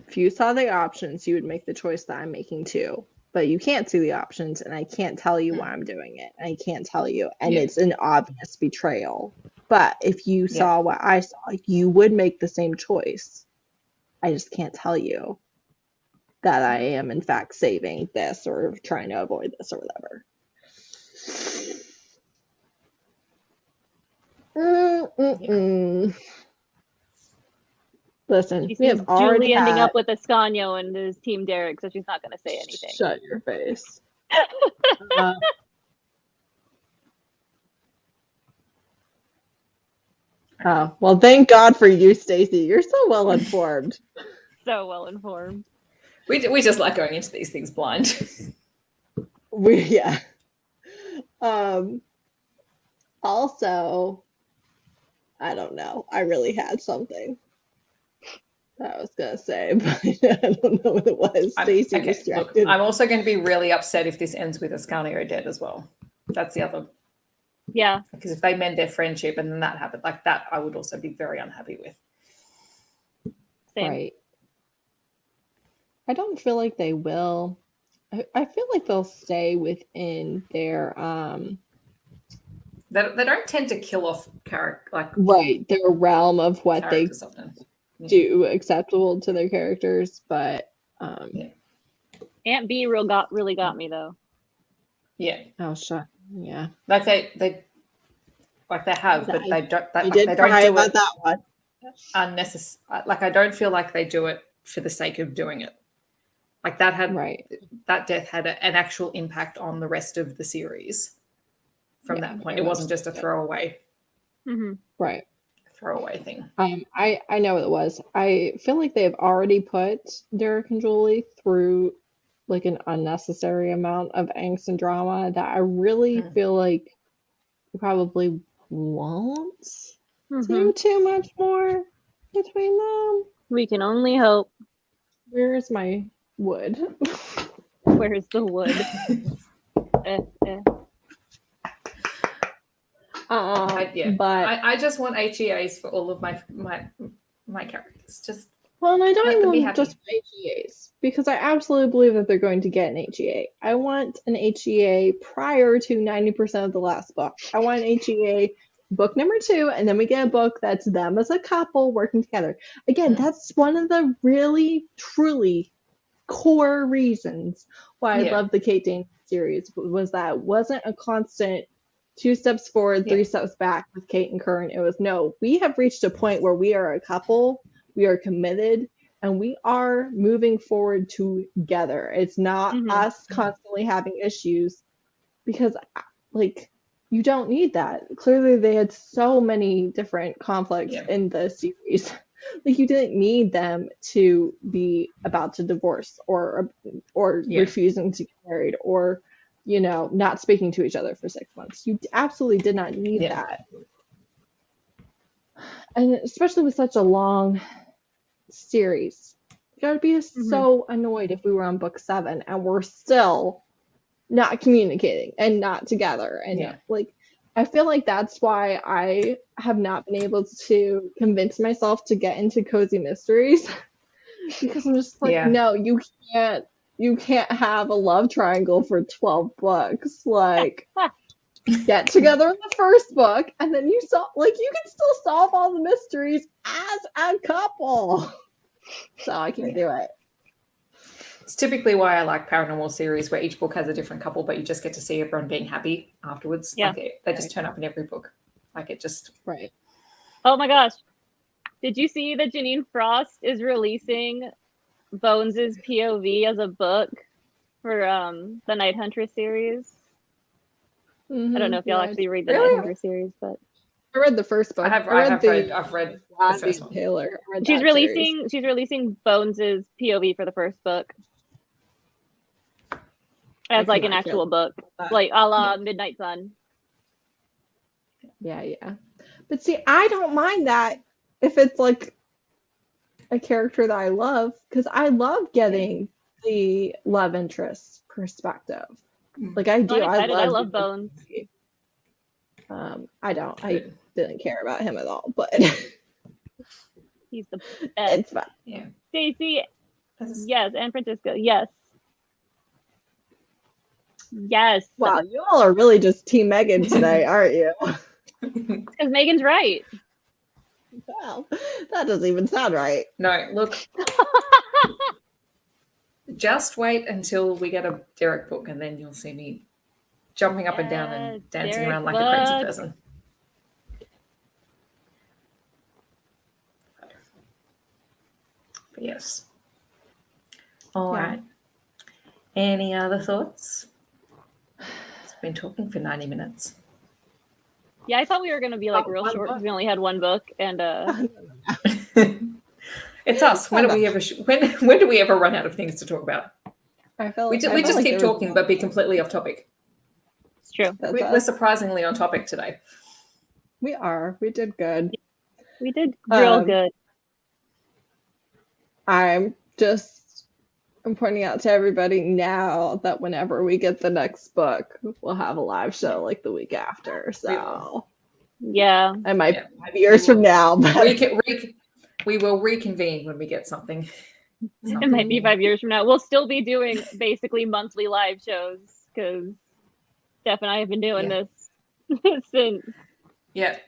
if you saw the options, you would make the choice that I'm making too. But you can't see the options, and I can't tell you why I'm doing it. I can't tell you, and Yeah. it's an obvious betrayal. But if you Yeah. saw what I saw, you would make the same choice. I just can't tell you that I am in fact saving this or trying to avoid this or whatever. Listen, She we have sees already Julie ending had. up with Ascanio and his team Derek, so she's not going to say anything. Shut your face. Oh, well, thank God for you, Stacey. You're so well informed. So well informed. We just like going into these things blind. Yeah. Also, I don't know. I really had something that I was gonna say, but I don't know what it was. Stacey distracted. Look, I'm also going to be really upset if this ends with Ascanio dead as well. That's the other. Yeah. Because if they mend their friendship and then that happened, like that, I would also be very unhappy with. Same. Right. I don't feel like they will. I feel like they'll stay within their They don't tend to kill off right, their realm of what they characters often. do acceptable to their characters, but Yeah. Aunt B really got me though. Yeah. oh shut yeah. Like they have, but they don't. I did They cry don't do about it that one. unnecessary. Like I don't feel like they do it for the sake of doing it. Like that death had an actual impact on the rest of the series. From that point, it wasn't just a throwaway. Mm-hmm. Right. Throwaway thing. I know what it was. I feel like they've already put Derek and Julie through like an unnecessary amount of angst and drama that I really feel like we probably won't do too much more between them. We can only hope. Where's my wood? Where's the wood? But I just want HEAs for all of my characters. Just well, I don't let them be even happy. just HEAs because I absolutely believe that they're going to get an HEA. I want an HEA prior to 90% of the last book. I want an HEA book number 2, and then we get a book that's them as a couple working together. Again, that's one of the really, truly core reasons why I love the Kate Dane series was that it wasn't a constant 2 steps forward, 3 steps back with Kate and Curran. It was no, we have reached a point where we are a couple, we are committed, and we are moving forward together. It's not us constantly having issues because, like, you don't need that. Clearly, they had so many different conflicts in the series. Like, you didn't need them to be about to divorce or refusing to get married or, you know, not speaking to each other for 6 months. You absolutely did not need that. And especially with such a long series. I would be so annoyed if we were on book 7 and we're still not communicating and not together. And like, I feel like that's why I have not been able to convince myself to get into cozy mysteries because I'm just like, Yeah. no, you can't have a love triangle for 12 books. Like, get together in the first book, and then you can still solve all the mysteries as a couple. So I can't do it. It's typically why I like paranormal series where each book has a different couple, but you just get to see everyone being happy afterwards. Yeah. Like they just turn up in every book. Like it just Right. Oh my gosh. Did you see that Janine Frost is releasing Bones's POV as a book for the Night Huntress series? I don't know if y'all actually read the Really? Night Huntress series, but I read the first book. I've read the first one. Taylor. I read she's that series. releasing Bones's POV for the first book as like an actual book, like a la Midnight Sun. Yeah. But see, I don't mind that if it's like a character that I love, because I love getting the love interest perspective. Like I do. I'm excited. I love getting- Bones. I don't. I didn't care about him at all, but He's the best. it's fun. Yeah. Stacey, yes, and Francisco, yes. Yes. Wow, you all are really just Team Megan today, aren't you? Because Megan's right. Well, that doesn't even sound right. No, look. Just wait until we get a Derek book, and then you'll see me jumping up and down and dancing Derek around like a crazy book. person. But yes. All right. Any other thoughts? It's been talking for 90 minutes. Yeah, I thought we were going to be like Oh, real one short book. because we only had one book. And It's us. When do we ever when do we ever run out of things to talk about? I feel We like just keep there was talking, but be completely off topic. it's true. That's We're us. surprisingly on topic today. We are. We did good. We did real Um, good. I'm pointing out to everybody now that whenever we get the next book, we'll have a live show like the week after. So Yeah. it might Yeah. be 5 years from now, but We will reconvene when we get something. It might be 5 years from now. We'll still be doing basically monthly live shows because Steph and I have been doing this since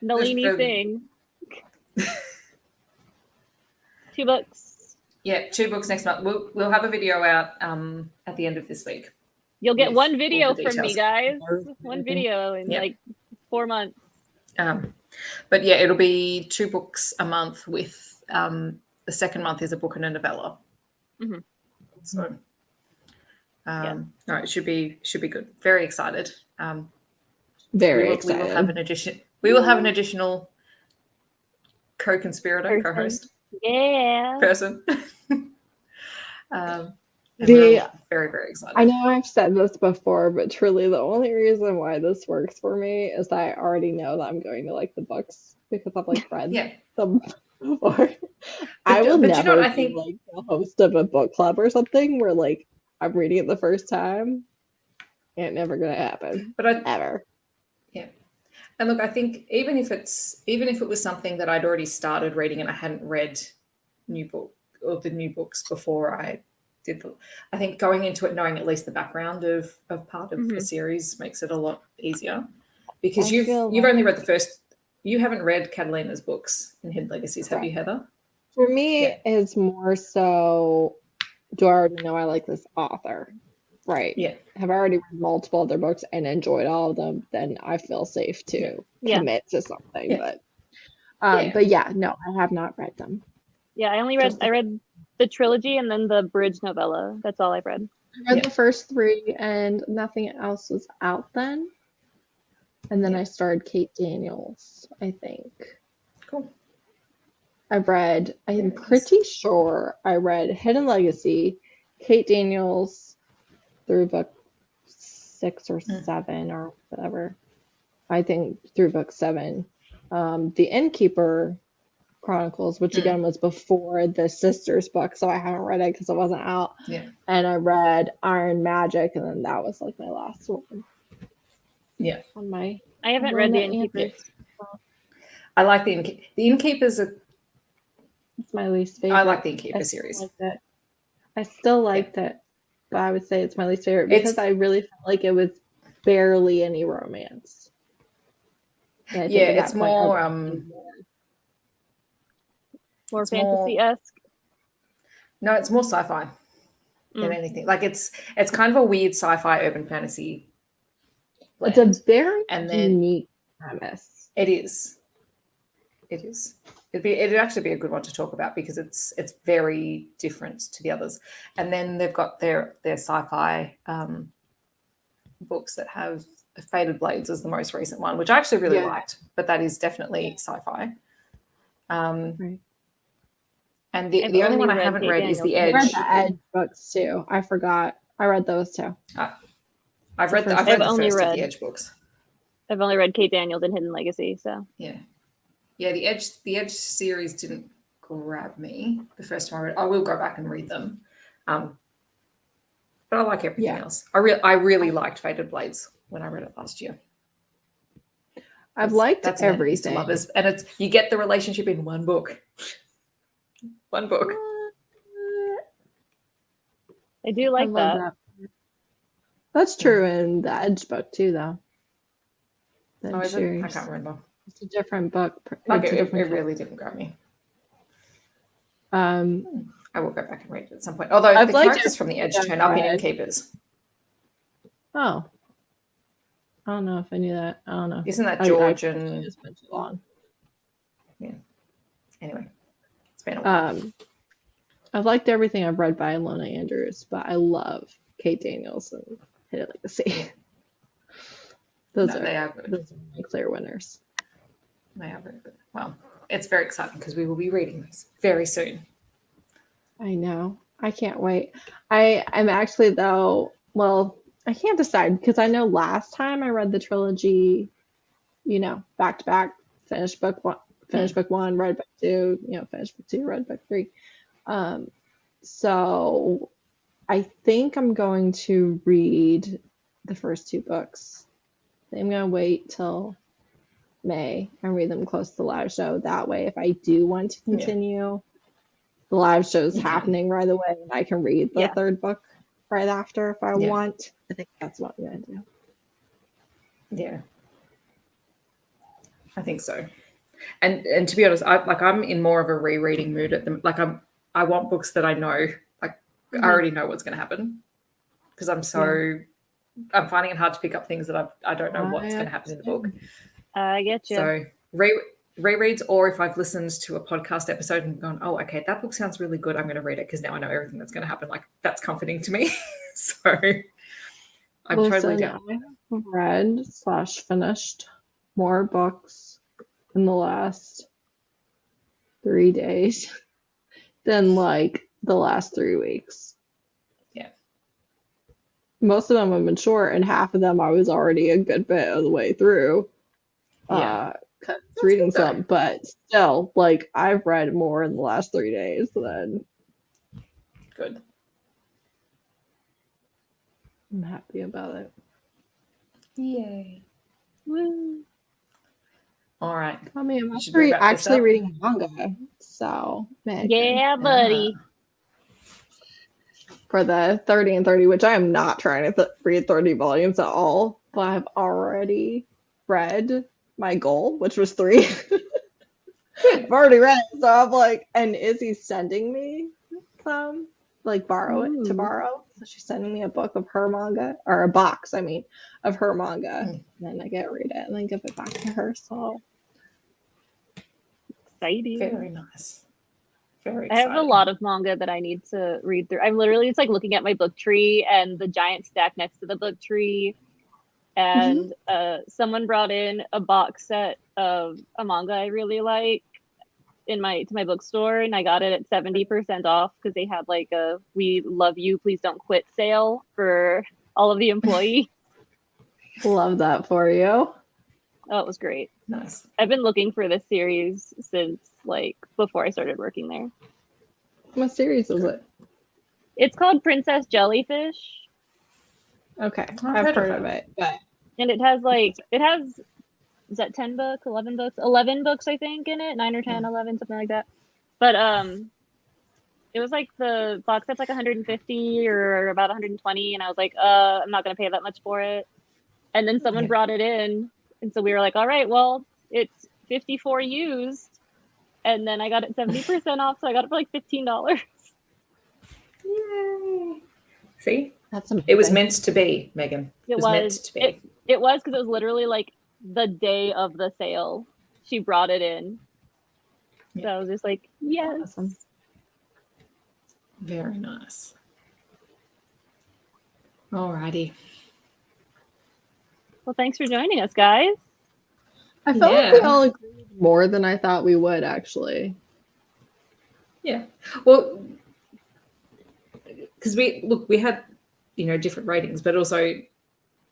Nalini thing. 2 books. Yeah, 2 books next month. We'll have a video out at the end of this week. You'll get with one all video the from me, details. guys. One video in like 4 months. But yeah, it'll be 2 books a month with the second month is a book and a novella. Mhm. So no, it should be good. Very excited. very We excited. will have an addition. We will have an additional co-conspirator, co-host person. And we're all very, very excited. I know I've said this before, but truly the only reason why this works for me is that I already know that I'm going to like the books because I've like read them before. I will never be like the host of a book club or something where like I'm reading it the first time. Ain't never gonna happen. But ever. Yeah. And look, I think even if it was something that I'd already started reading and I hadn't read the new books before I did I think going into it knowing at least the background of part of the series makes it a lot easier. Because you've only read the first. You haven't read Catalina's books in Hidden Legacies, have you, Heather? For me, it's more so, do I already know I like this author? Right. Yeah. Have I already read multiple other books and enjoyed all of them? Then I feel safe to commit to something. Yeah. But yeah, no, I have not read them. Yeah, I read the trilogy and then the bridge novella. That's all I've read. I read the first 3 and nothing else was out then. And then I started Kate Daniels, I think. Cool. I'm pretty sure I read Hidden Legacy, Kate Daniels through book 6 or 7 or whatever. I think through book 7. The Innkeeper Chronicles, which again was before the Sisters book, so I haven't read it because it wasn't out. Yeah. And I read Iron Magic, and then that was like my last one. Yeah. I haven't read the Innkeepers. I like the Innkeepers. It's my least favorite. I like the I Innkeeper still series. liked it. I still liked it, but I would say it's my least favorite because I really felt like it was barely any romance. And I think at it's that point, I more wanted More it's more- fantasy-esque. no, it's more sci-fi than anything. Like it's kind of a weird sci-fi urban fantasy blend. It's a very And then- unique premise. It is. It'd actually be a good one to talk about because it's very different to the others. And then they've got their sci-fi books that have Fated Blades as the most recent one, which I actually really liked, but that is definitely sci-fi. Right. And the only one I haven't read is The I Edge. read the Edge books too. I forgot. I read those too. I've read the I've first only of read- the Edge books. I've only read Kate Daniels and Hidden Legacy, so Yeah. The Edge series didn't grab me the first time I read. I will go back and read them, but I like everything else. I really liked Fated Blades when I read it last year. I've liked That's enemies to everything. lovers, and it's you get the relationship in one book. One book. I do like I love that. That's true in the Edge book too, though. The Oh, Edge is it? I series. can't remember. It's a different book. Like It's a it different really didn't grab me. I will go back and read it at some point. Although I've the liked characters from the Edge everything turn up in I've read. Innkeepers. Oh. I don't know if I knew that. I don't know. Isn't that George and It's been too long. anyway? It's been a while. I've liked everything I've read by Ilona Andrews, but I love Kate Daniels and Hidden Legacy. Those they are good. Those are my clear winners. They are very good. Well, it's very exciting because we will be reading this very soon. I know. I can't wait. I'm actually though, well, I can't decide because I know last time I read the trilogy, back to back, finished book one, read book two, finished book two, read book three. So I think I'm going to read the first two books. I'm going to wait till May and read them close to the live show. That way, if I do want to continue, the live show is happening right away and I can read the third book right after if I want. I think that's what I'm going to do. Yeah. I think so. And to be honest, I'm in more of a rereading mood at the I want books that I know, I already know what's going to happen because I'm finding it hard to pick up things that I don't know what's going to happen in the book. I get you. So rereads, or if I've listened to a podcast episode and gone, oh, okay, that book sounds really good, I'm going to read it because now I know everything that's going to happen. Like that's comforting to me. So I'm totally down. I have read / finished more books in the last 3 days than the last 3 weeks. Yeah. Most of them have been short, and half of them I was already a good bit of the way through. Reading some, but still, I've read more in the last 3 days than. Good. I'm happy about it. Yay. Woo. All right. I mean, I'm Should we wrap this actually up? reading manga, so Yeah, buddy. for the 30 and 30, which I am not trying to read 30 volumes at all, but I've already read my goal, which was 3. I've already read it, so I'm and Izzy's sending me some, borrow it to borrow. So she's sending me a book of her manga, or a box, of her manga. And then I get to read it and then give it back to her. So Exciting. Very nice. Very I exciting. have a lot of manga that I need to read through. I'm literally it's looking at my book tree and the giant stack next to the book tree. And someone brought in a box set of a manga I really like to my bookstore, and I got it at 70% off because they had a "We love you, please don't quit" sale for all of the employees. love that for you. Oh, it was great. Nice. I've been looking for this series since before I started working there. What series is it? It's called Princess Jellyfish, Okay, I've I've heard of of it, but and it has is that 10 books, 11 books, 11 books I think in it, 9 or 10, 11, something like that. But it was like the box set's like 150 or about 120, and I was like, I'm not gonna pay that much for it. And then someone brought it in, and so we were like, all right, well, it's 54 used, and then I got it 70% off, so I got it for like $15. Yay! See, That's amazing. it was meant to be, Megan. It was meant to be. It was, because it was literally like the day of the sale. She brought it in. So I was just like, yes. Awesome. Very nice. Alrighty. Well, thanks for joining us, guys. I felt like we all agreed more than I thought we would, actually. Yeah. Well, because we had, different ratings, but also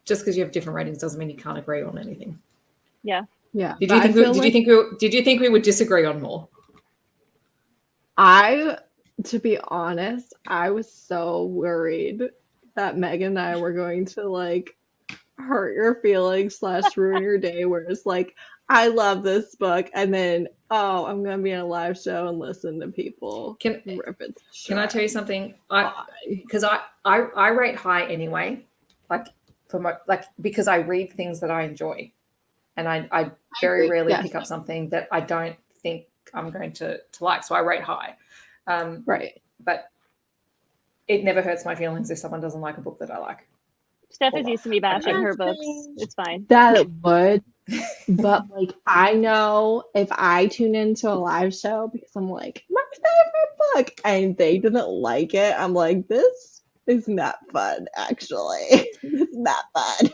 just because you have different ratings doesn't mean you can't agree on anything. Yeah. Yeah. Did you think we would disagree on more? To be honest, I was so worried that Megan and I were going to like hurt your feelings / ruin your day, where it's like, I love this book, and then I'm gonna be in a live show and listen to people rip it. Can I tell you something? Because I rate high anyway, because I read things that I enjoy, and I very rarely pick up something that I don't think I'm going to like, so I rate high. Right. But it never hurts my feelings if someone doesn't like a book that I like. Steph is used to me bashing her books. It's fine. That it would. But like, I know if I tune into a live show because I'm like, my favorite book, and they didn't like it, I'm like, this is not fun, actually. It's not fun.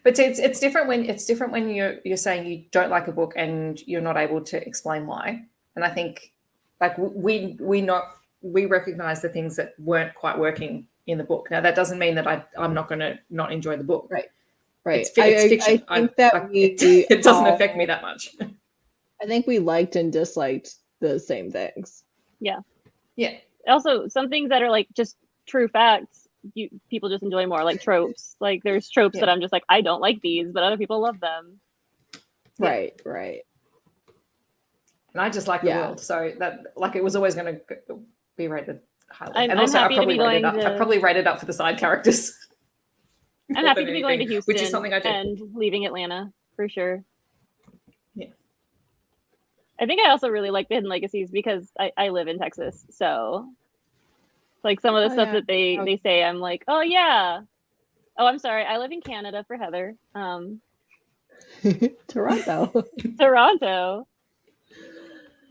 But it's different when you're saying you don't like a book and you're not able to explain why. And I think like we recognize the things that weren't quite working in the book. Now that doesn't mean that I'm not going to not enjoy the book. Right. It's fiction. I think that it doesn't affect me that much. I think we liked and disliked the same things. Yeah. Yeah. Also, some things that are like just true facts, people just enjoy more, like tropes. Like there's tropes that I'm just like, I don't like these, but other people love them. Right. And I just like the world, so that like it was always going to be rated highly. I'm happy to be going to... I probably rated up for the side characters. I'm happy to be going to Houston, which is something I do, and leaving Atlanta for sure. Yeah. I think I also really like the Hidden Legacies because I live in Texas, so like some of the stuff that they say, I'm like, oh yeah. Oh, I'm sorry, I live in Canada for Heather. Toronto. Toronto.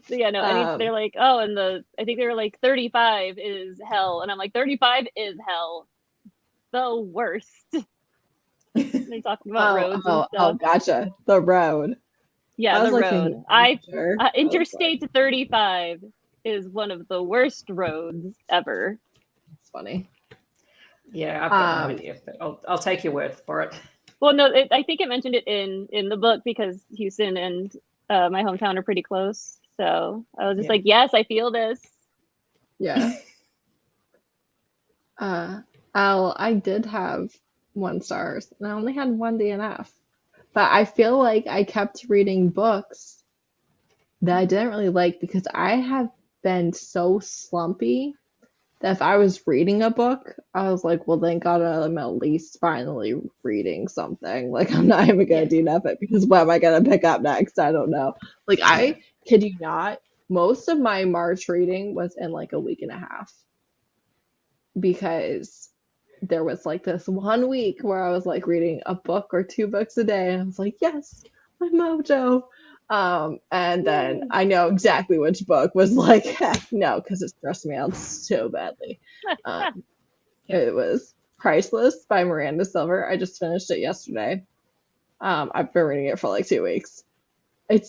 So yeah, no, they're like, oh, and I think they were like 35 is hell, and I'm like, 35 is hell, the worst. They're talking about roads and stuff. Oh, gotcha. The road. Yeah, the road. Interstate 35 is one of the worst roads ever. It's funny. Yeah, I've got no idea, but I'll take your word for it. Well, no, I think it mentioned it in the book because Houston and my hometown are pretty close. So I was just like, yes, I feel this. Yeah. I did have 1 star, and I only had 1 DNF. But I feel like I kept reading books that I didn't really like because I have been so slumpy that if I was reading a book, I was like, well, thank God I'm at least finally reading something. Like, I'm not even going to DNF it because what am I going to pick up next? I don't know. Like, I kid you not, most of my March reading was in like a week and a half because there was like this 1 week where I was like reading a book or 2 books a day, and I was like, yes, my mojo. And then I know exactly which book was like, heck no, because it stressed me out so badly. It was Priceless by Miranda Silver. I just finished it yesterday. I've been reading it for like 2 weeks. It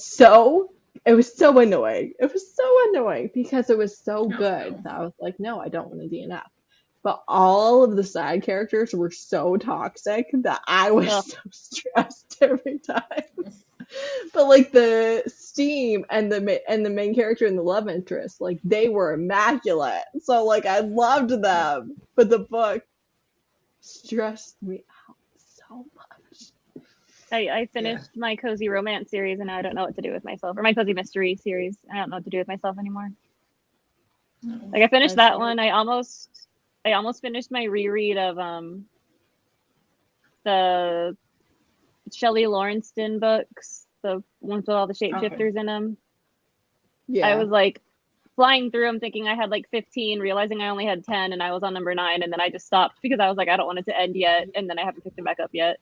was so annoying. It was so annoying because it was so good that I was like, no, I don't want to DNF. But all of the side characters were so toxic that I was so stressed every time. But like the Steam and the main character and the love interest, like they were immaculate. So like I loved them, but the book stressed me out so much. I finished my cozy romance series, and now I don't know what to do with myself. Or my cozy mystery series. I don't know what to do with myself anymore. Like I finished that one. I almost finished my reread of the Shelley Lawrenston books, the ones with all the shapeshifters in them. Yeah. I was like flying through them thinking I had like 15, realizing I only had 10, and I was on number 9, and then I just stopped because I was like, I don't want it to end yet, and then I haven't picked them back up yet.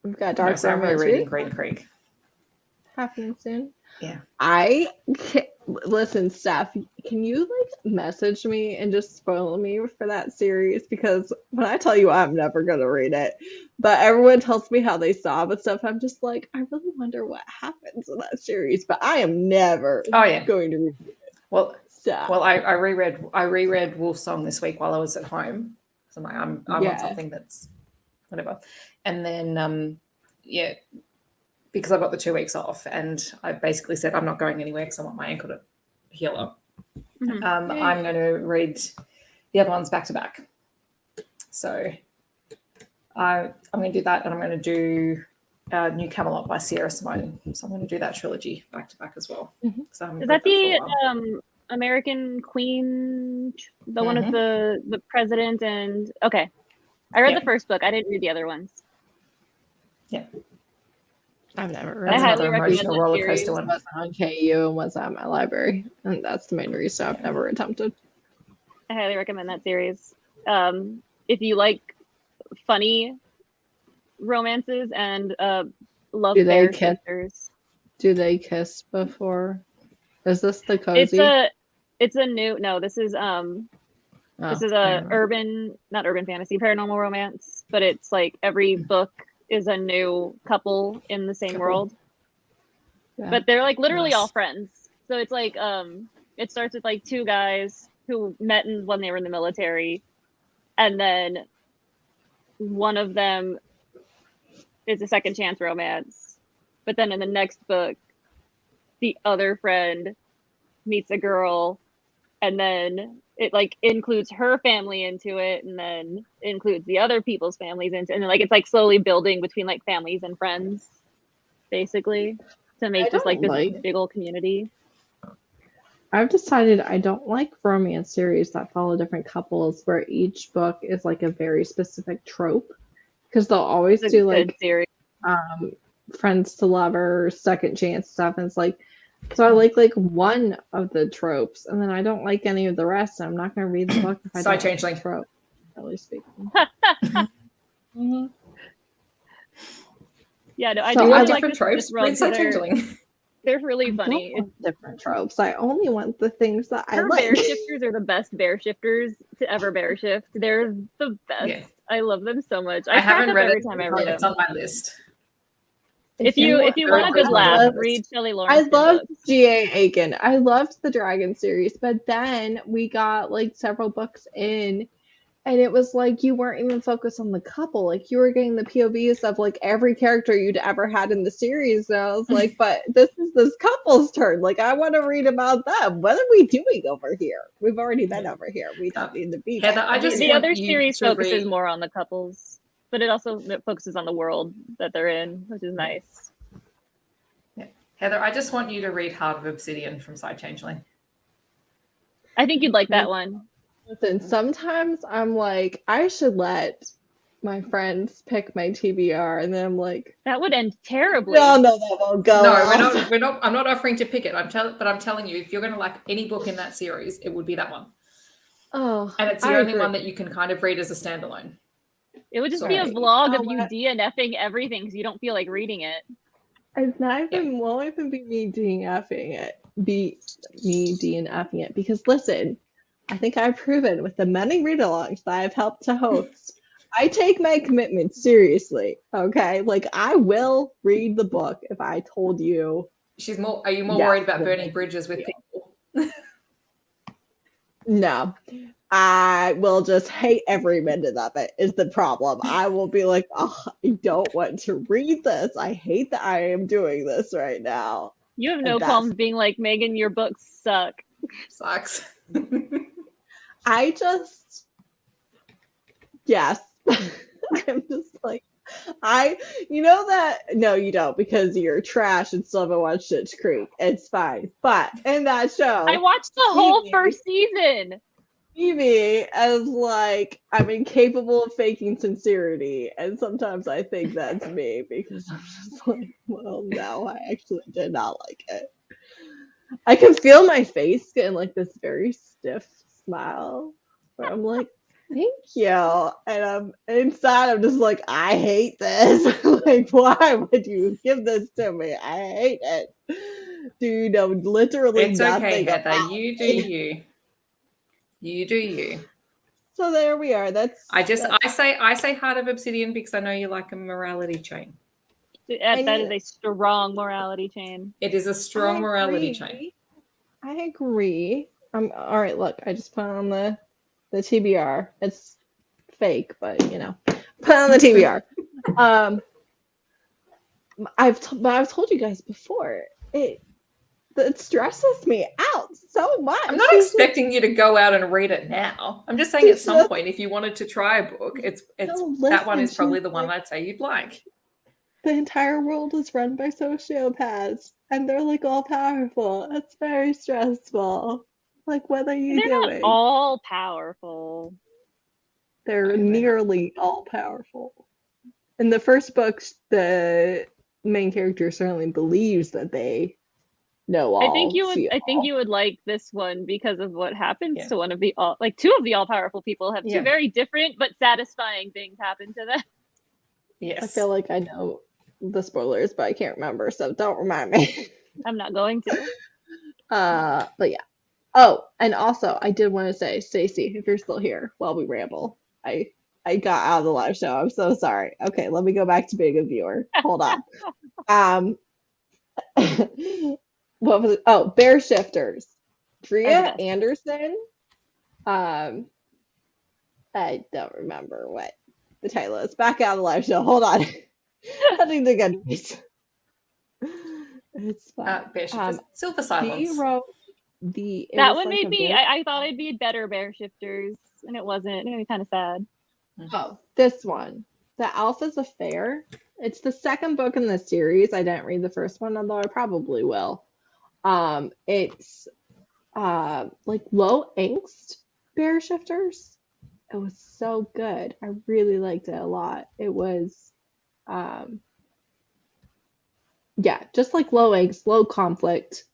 We've got Dark So I'm Romance rereading Green Creek. happening soon. Yeah. Listen, Steph, can you like message me and just spoil me for that series? Because when I tell you I'm never gonna read it, but everyone tells me how they saw it and stuff, I'm just like, I really wonder what happens in that series, but I am never going to read it. Well, Steph. I reread Wolf Song this week while I was at home. So I'm like, I want something that's whatever. And then because I got the 2 weeks off, and I basically said I'm not going anywhere because I want my ankle to heal up. I'm going to read the other ones back to back. So I'm going to do that, and I'm going to do New Camelot by Sierra Simone. So I'm going to do that trilogy back to back as well. Is that the American Queen, the one with the president? And okay, I read the first book. I didn't read the other ones. Yeah. I've never read I highly recommend emotional roller coaster one. It on KU and was at my library, and that's the main reason I've never attempted. I highly recommend that series. If you like funny romances and love bear sisters. Do they kiss before? Is this the cozy? It's a new this is this is a not urban fantasy, paranormal romance, but it's like every book is a new couple in the same world. Yeah. But they're like literally all friends. So it's like it starts with like 2 guys who met when they were in the military, and then one of them is a second chance romance. But then in the next book, the other friend meets a girl, and then it like includes her family into it, and then includes the other people's families into it. And like it's like slowly building between like families and friends, basically, to make just like this big old community. I've decided I don't like romance series that follow different couples where each book is like a very specific trope, because they'll always do like friends to lovers, second chance stuff, and it's like, so I like one of the tropes, and then I don't like any of the rest. I'm not going to read the book if I don't like the trope, really speaking. Yeah, no, I do like different tropes. Read Changeling. They're really funny. Different tropes. I only want the things that I like. Bear shifters are the best bear shifters to ever bear shift. They're the best. Yeah. I love them so much. I haven't read it every time I read it. It's on my list. If you want a good laugh, read Shelley Lawrence. I loved G.A. Aiken. I loved the Dragon series, but then we got like several books in, and it was like you weren't even focused on the couple. Like you were getting the POVs of like every character you'd ever had in the series. And I was like, but this is this couple's turn. Like I want to read about them. What are we doing over here? We've already been over here. We don't need to be. Heather, the other series focuses more on the couples, but it also focuses on the world that they're in, which is nice. Yeah. Heather, I just want you to read Heart of Obsidian from Side Changeling. I think you'd like that one. Listen, sometimes I'm like, I should let my friends pick my TBR, and then I'm like, that would end terribly. No, that won't go. No, we're not. I'm not offering to pick it. I'm telling you, if you're going to like any book in that series, it would be that one. Oh, and it's the only one that you can kind of read as a standalone. It would just be a vlog of you DNFing everything because you don't feel like reading it. It's not even, won't even be me DNFing it. Be me DNFing it. Because listen, I think I've proven with the many read-alongs that I've helped to host, I take my commitment seriously. Okay? Like, I will read the book if I told you. Are you more worried about burning bridges with people? No. I will just hate every minute of it is the problem. I will be like, oh, I don't want to read this. I hate that I am doing this right now. You have no qualms being like, Megan, your books suck. Sucks. I just, yes, I'm just like, no, you don't, because you're trash and still haven't watched Schitt's Creek. It's fine. But in that show, I watched the whole Phoebe- first season. Phoebe as like, I'm incapable of faking sincerity, and sometimes I think that's me because I'm just like, well, no, I actually did not like it. I can feel my face getting like this very stiff smile where I'm like, thank you. And I'm inside, I'm just like, I hate this. Like, why would you give this to me? I hate it. Do you know literally It's nothing okay, Heather. about You do me? you. You do you. So there we are. I say Heart of Obsidian because I know you like a morality chain. That is a strong morality chain. It is a strong morality chain. I agree. All right, look, I just put on the TBR. It's fake, but put on the TBR. I've told you guys before. It stresses me out so much. I'm not expecting you to go out and read it now. I'm just saying at some point, if you wanted to try a book, that one is probably the one I'd say you'd like. The entire world is run by sociopaths, and they're like all powerful. It's very stressful. Like, what are you doing? They're not all powerful. They're nearly all powerful. In the first book, the main character certainly believes that they know all. I think you would like this one because of what happens to one of the two of the all powerful people have two very different but satisfying things happen to them. Yes. I feel like I know the spoilers, but I can't remember, so don't remind me. I'm not going to. But yeah. Oh, and also I did want to say, Stacey, if you're still here while we ramble, I got out of the live show. I'm so sorry. Okay, let me go back to being a viewer. Hold on. What was it? Oh, Bear Shifters. Drea Anderson. I don't remember what the title is. Back out of the live show. Hold on. I think the good news. It's fine. Bear Shifters. Silver Silence. He wrote that one made me. I thought it'd be better Bear Shifters, and it wasn't. It made me kind of sad. Oh, this one, The Alpha's Affair. It's the second book in the series. I didn't read the first one, although I probably will. It's like low angst Bear Shifters. It was so good. I really liked it a lot. It was just like low angst, low conflict,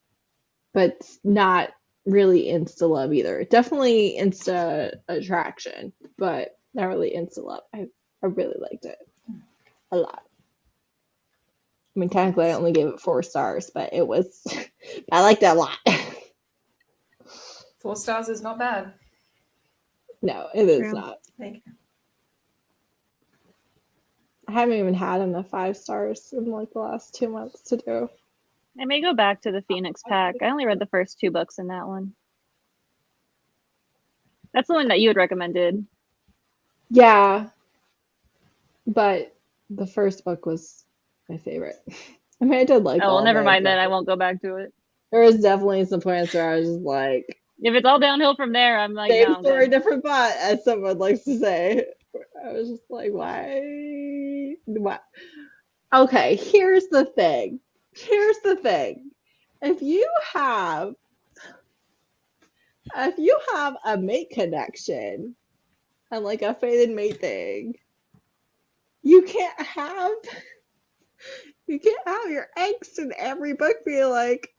but not really insta love either. Definitely insta attraction, but not really insta love. I really liked it a lot. I mean, technically I only gave it 4 stars, but it was I liked it a lot. 4 stars is not bad. No, it is not. Thank you. I haven't even had enough 5 stars in like the last 2 months to do. I may go back to the Phoenix Pack. I only read the first 2 books in that one. That's the one that you had recommended. Yeah, but the first book was my favorite. I mean, I did like. Oh, well, never mind then. I won't go back to it. There was definitely some points where I was just like, if it's all downhill from there, I'm like, same no, story, different pot, as someone likes to say. I was just like, why? What? Okay, here's the thing. If you have a mate connection and like a fated mate thing, you can't have your angst in every book be like,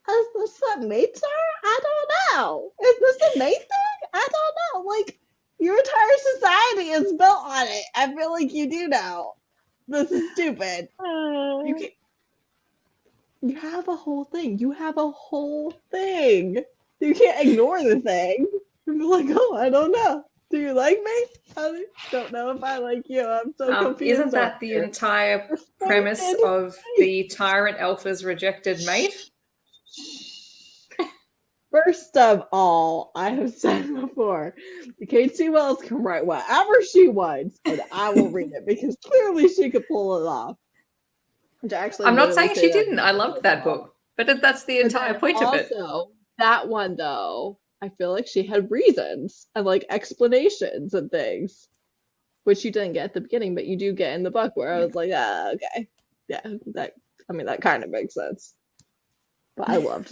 is this a mate thing? I don't know. Is this a mate thing? I don't know. Like, your entire society is built on it. I feel like you do now. This is stupid. You have a whole thing. You can't ignore the thing. You're like, oh, I don't know. Do you like me? I don't know if I like you. I'm so confused. Isn't that the entire premise of the Tyrant Alpha's rejected mate? First of all, I have said before, Kate C. Wells can write whatever she wants, and I will read it because clearly she could pull it off. I'm not saying she didn't. I loved that book, but that's the entire point of it. Also, that one though, I feel like she had reasons and like explanations and things. which you didn't get at the beginning, but you do get in the book, where I was like, okay, yeah, that kind of makes sense. But I love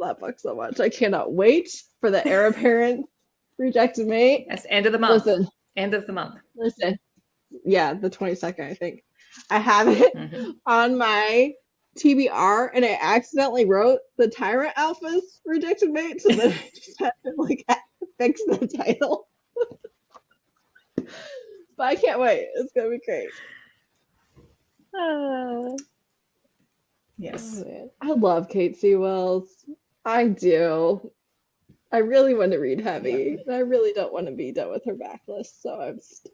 that book so much. I cannot wait for the heir apparent rejected mate. That's end of the month. Listen, End of the month. yeah, the 22nd, I think. I have it on my TBR, and I accidentally wrote the Tyrant Alpha's rejected mate, so then I just had to like fix the title. But I can't wait. It's gonna be great. Yes. Oh, man. I love Kate C. Wells. I do. I really want to read Heavy, and I really don't want to be done with her backlist, so I'm stuck.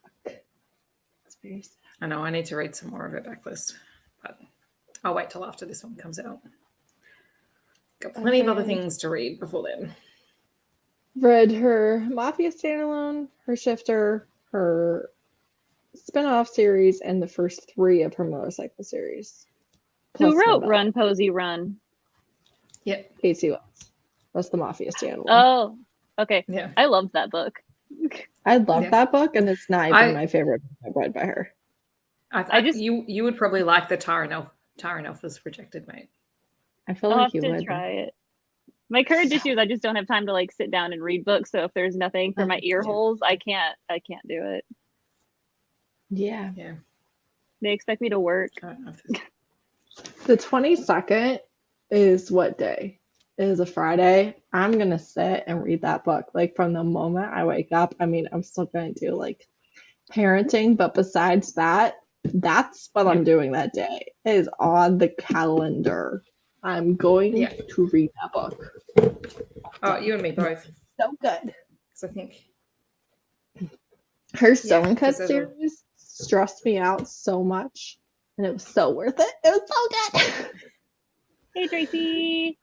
It's very sad. I know I need to read some more of her backlist, but I'll wait till after this one comes out. Got plenty of other things to read before then. Read her Mafia standalone, her Shifter, her spin-off series, and the first 3 of her motorcycle series. Who Plus wrote novella. Run Posey Run? Yep. Kate C. Wells. That's the Mafia standalone. Oh, okay. Yeah. I loved that book. I love Yeah. that book, and it's not even my favorite book I've read by her. I just you would probably like the Tyrant Alpha's rejected mate. I feel I'll like have you to would. try it. My current issue is I just don't have time to like sit down and read books. So if there's nothing for my ear holes, I can't do it. Yeah. Yeah. They expect me to work. The 22nd is what day? It is a Friday. I'm going to sit and read that book. Like from the moment I wake up. I mean, I'm still going to do like parenting, but besides that, that's what I'm doing that day. It is on the calendar. I'm going to read that book. Oh, you and me both. So good. Because I think her Stone Cut 'cause it'll- series stressed me out so much, and it was so worth it. It was so good. Hey, Tracy.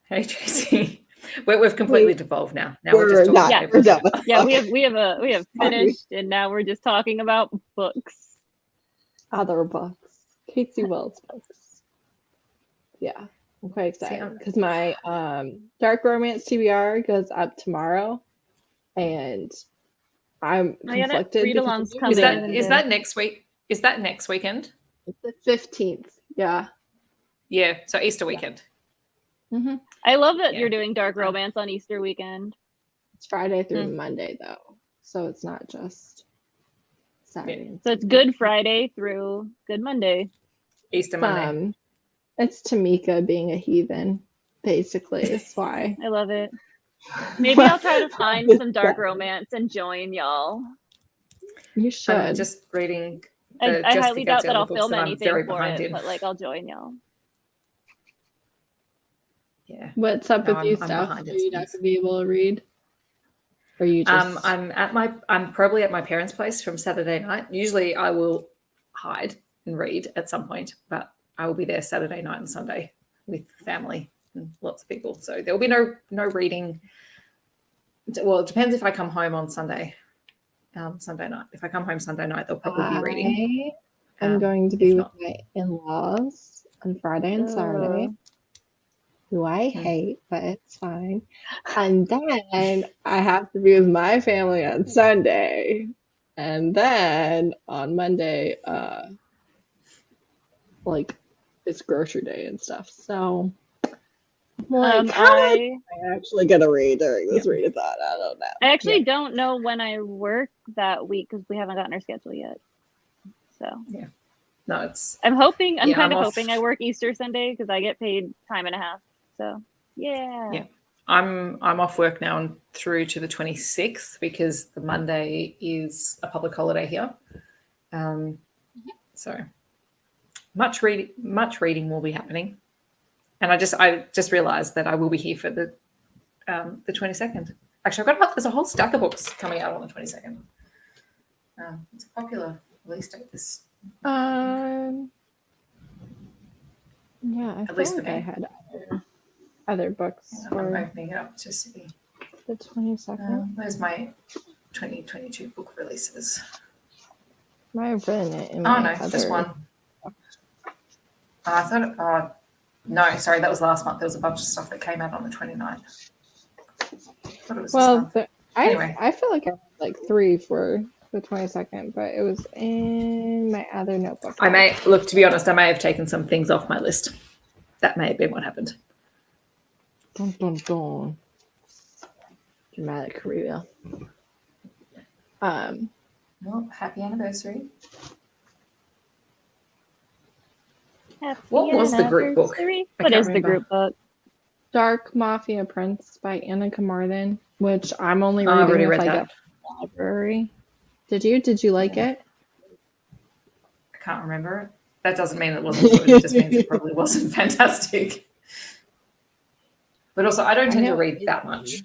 Hey, Tracy. We've completely devolved now. Now we're just done. talking We're done with Yeah, books. we have finished, and now we're just talking about books. Other books. Kate C. Wells books. Yeah, I'm quite excited because my dark romance TBR goes up tomorrow, and I'm conflicted. Read along's because coming. Is that next week? Is that next weekend? it's the 15th. Yeah. Yeah. So Easter weekend. Mm-hmm. I love that Yeah. you're doing dark romance on Easter weekend. It's Friday through Monday though, so it's not just Saturday. and So it's Good Friday through Good Monday. Easter Monday. It's Tamika being a heathen, basically. That's why. I love it. Maybe I'll try to find some dark romance and join y'all. You should. I'm just reading. I highly doubt that I'll film I'm anything very for behind it, in. but like I'll join y'all. Yeah. What's up No, with you, I'm Steph? behind Are in you not things. gonna be able to read? Or you just I'm probably at my parents' place from Saturday night. Usually I will hide and read at some point, but I will be there Saturday night and Sunday with family and lots of people. So there will be no reading. Well, it depends if I come home on Sunday night. If I come home Sunday night, they'll probably be reading. I'm going to be if with not- my in-laws on Friday and Saturday, who I hate, but it's fine. And then I have to be with my family on Sunday. And then on Monday, like it's grocery day and stuff. So like how am I actually gonna read during this readathon? I don't know. I actually don't know when I work that week because we haven't gotten our schedule yet. So No, it's I'm hoping. I'm Yeah, kind I'm of off. hoping I work Easter Sunday because I get paid time and a half. So yeah. I'm off work now and through to the 26th because the Monday is a public holiday here. So much reading will be happening. And I just realized that I will be here for the 22nd. Actually, there's a whole stack of books coming out on the 22nd. It's a popular release date. This Yeah, I At feel least for like I me. had other books I'm for opening it up to see. the 22nd. Where's my 2022 book releases? I've written it in Oh my no, just other- one. I thought. No, sorry, that was last month. There was a bunch of stuff that came out on the 29th. I thought it was this Well, month. I Anyway. I feel like I like 3 for the 22nd, but it was in my other notebook. I may look, to be honest, I may have taken some things off my list. That may have been what happened. Dun, dun, dun. Dramatic reveal. Well, happy anniversary. Happy What was the group book? anniversary. I What can't is the remember. group book? Dark Mafia Prince by Anna Kamarthan, which I'm only Oh, I've reading already if read I that. get from the library. Did you? Did you like it? I can't remember it. That doesn't mean it wasn't good. It just means it probably wasn't fantastic. But also, I don't tend to read that much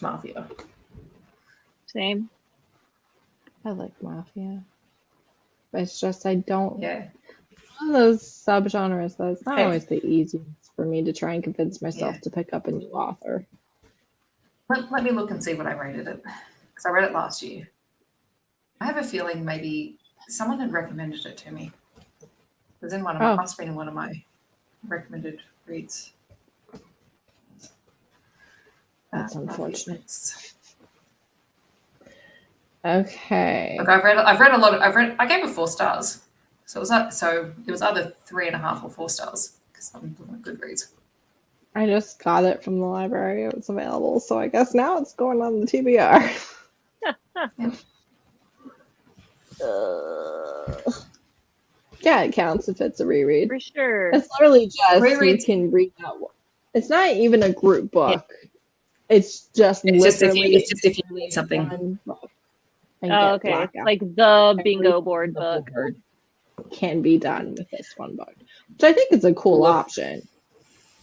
Mafia. Same. I like Mafia. But it's just I don't. Yeah. One of those subgenres that it's not Hey. always the easiest for me to try and convince myself Yeah. to pick up a new author. Let me look and see what I rated it, because I read it last year. I have a feeling maybe someone had recommended it to me. It was in one of my, must have been in one of my recommended reads. That's unfortunate. Okay. Look, I gave it 4 stars. So it was either 3.5 or 4 stars, because I'm looking at Goodreads. I just got it from the library. It was available, so I guess now it's going on the TBR. Yeah, it counts if it's a reread. For sure. It's literally just Rereads- you can read that one. It's not even a group book. It's just It's just literally if you need something. one book and Oh, get okay. It's blackout. like the Every bingo board single book. board can be done with this one book, which I think is a cool Look. option.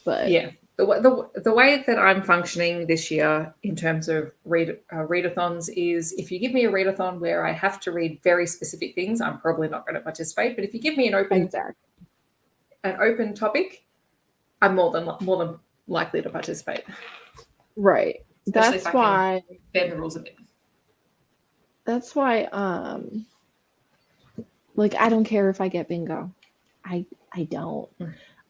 But Yeah, the way that I'm functioning this year in terms of readathons is, if you give me a readathon where I have to read very specific things, I'm probably not going to participate. But if you give me an open topic, I'm more than likely to participate. right, Especially that's if I can why. bend the rules a bit. That's why. Like I don't care if I get bingo. I don't.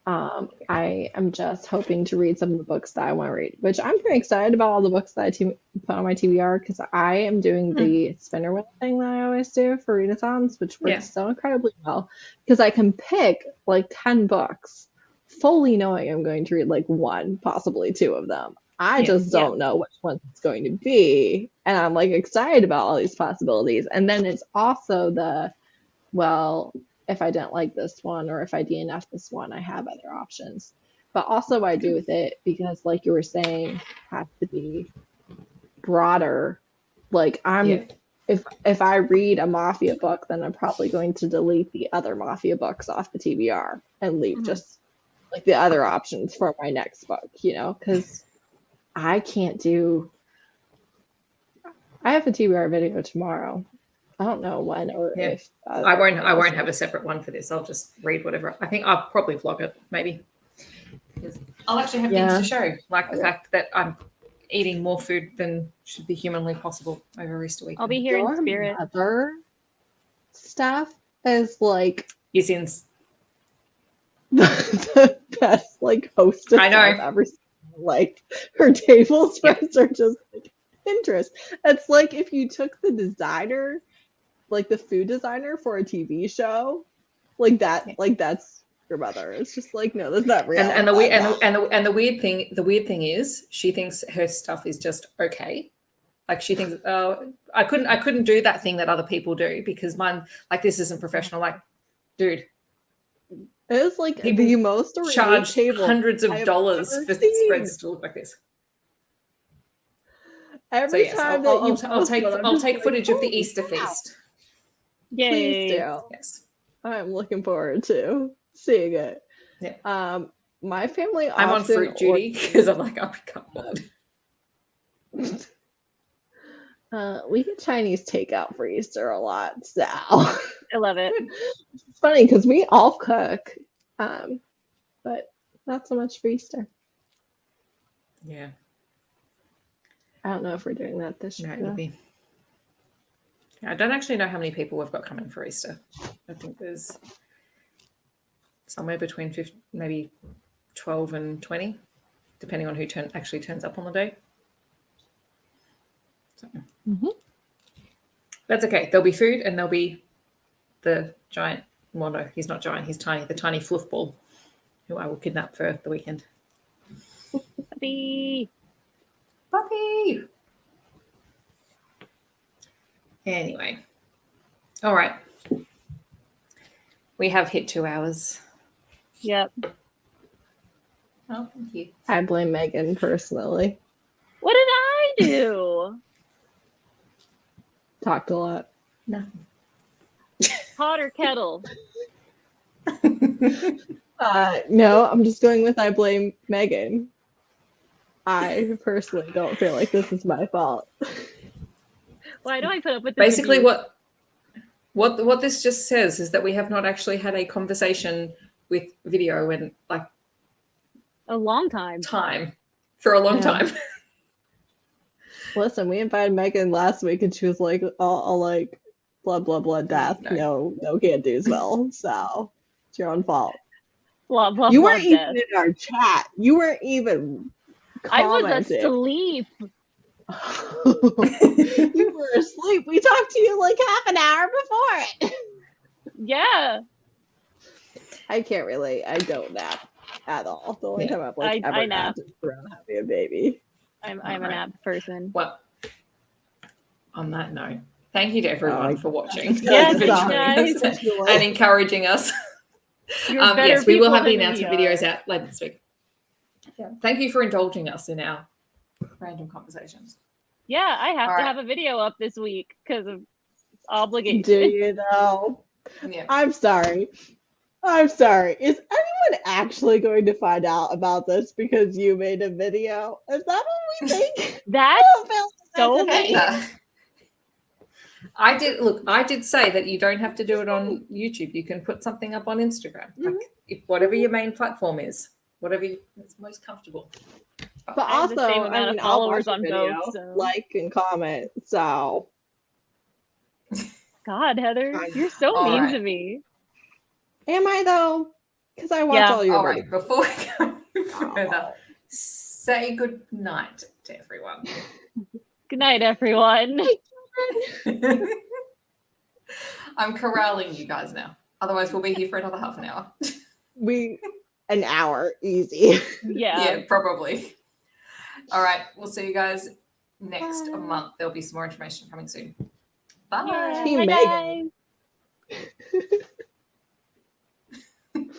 I am just hoping to read some of the books that I want to read, which I'm pretty excited about all the books that I put on my TBR, because I am doing the spinner wheel thing that I always do for readathons, which works so incredibly well, because I can pick like 10 books fully knowing I'm going to read like 1, possibly 2 of them. I just don't know which one it's going to be, and I'm like excited about all these possibilities. And then it's also if I didn't like this one, or if I DNF this one, I have other options. But also what I do with it, because like you were saying, has to be broader. Like if I read a Mafia book, then I'm probably going to delete the other Mafia books off the TBR and leave just like the other options for my next book, because I can't do. I have a TBR video tomorrow. I don't know when or if. I won't have a separate one for this. I'll just read whatever. I think I'll probably vlog it, maybe. I'll actually have things to show, like the fact that I'm eating more food than should be humanly possible over Easter weekend. I'll be here in spirit. Other stuff is like the best like hostess I know. I've ever seen. Like her table spreads are just like Pinterest. It's like if you took the designer, like the food designer for a TV show, like that, like that's your mother. It's just like, no, that's not real. And the weird thing is, she thinks her stuff is just okay. Like she thinks, oh, I couldn't do that thing that other people do because mine, like, this isn't professional. Like, dude, it's like people the most charge table hundreds of dollars for spreads to look like this. Every time I'll take footage of the Easter feast. Yay! Please do. Yes, I'm looking forward to seeing it. Yeah. My family. I'm on fruit duty because I'm like, I'll become blood. We get Chinese takeout for Easter a lot, so I love it. It's funny because we all cook, but not so much for Easter. Yeah. I don't know if we're doing that this year. No, I don't actually know how many people we've got coming for Easter. I think there's somewhere between maybe 12 and 20, depending on who actually turns up on the day. Mhm. That's okay. There'll be food and there'll be the giant. Well, no, he's not giant. He's tiny. The tiny fluff ball, who I will kidnap for the weekend. Puppy. Puppy. Anyway, all right. We have hit 2 hours. Yep. Oh, thank you. I blame Megan personally. What did I do? Talked a lot. No. Pot or kettle? No, I'm just going with I blame Megan. I personally don't feel like this is my fault. Why do I put up with this? Basically, abuse? what this just says is that we have not actually had a conversation with video in like A long time. for a long Yeah. time. Listen, we invited Megan last week and she was like, all like, blood, death. No, can't do well. So it's your own fault. Blah blah. You blah, weren't even in our chat. You weren't even I was commenting. asleep. You were asleep. We talked to you like half an hour before it. Yeah. I can't relate. I don't nap at all. The only time I've like I ever nap. napped is around having a baby. I'm All an right. app person. Well, on that note, thank you to everyone for watching Yes, and guys. and encouraging us. You're better Yes, we will people have the than we announcement are. videos out later this week. Yeah. Thank you for indulging us in our random conversations. Yeah, I have All to right. have a video up this week because of obligation. Do you know? Yeah. I'm sorry. Is anyone actually going to find out about this because you made a video? Is that what we think? That's I don't feel like so that's mean. okay. I did say that you don't have to do it on YouTube. You can put something up on Instagram. Like if whatever your main platform is, whatever is most comfortable. But I have also, the same amount of I'll followers watch on a video, both, so. like and comment. So God, Heather, you're so All mean right. to me. am I though? Because I watch Yeah. all your All videos. right, before we go further, say good night to everyone. Good night, everyone. I'm corralling you guys now. Otherwise, we'll be here for another half an hour. An hour, easy. Yeah. Probably. All right, we'll see you guys next Bye. month. There'll be some more information coming soon. Bye. Yeah. Team Bye, Megan. guys.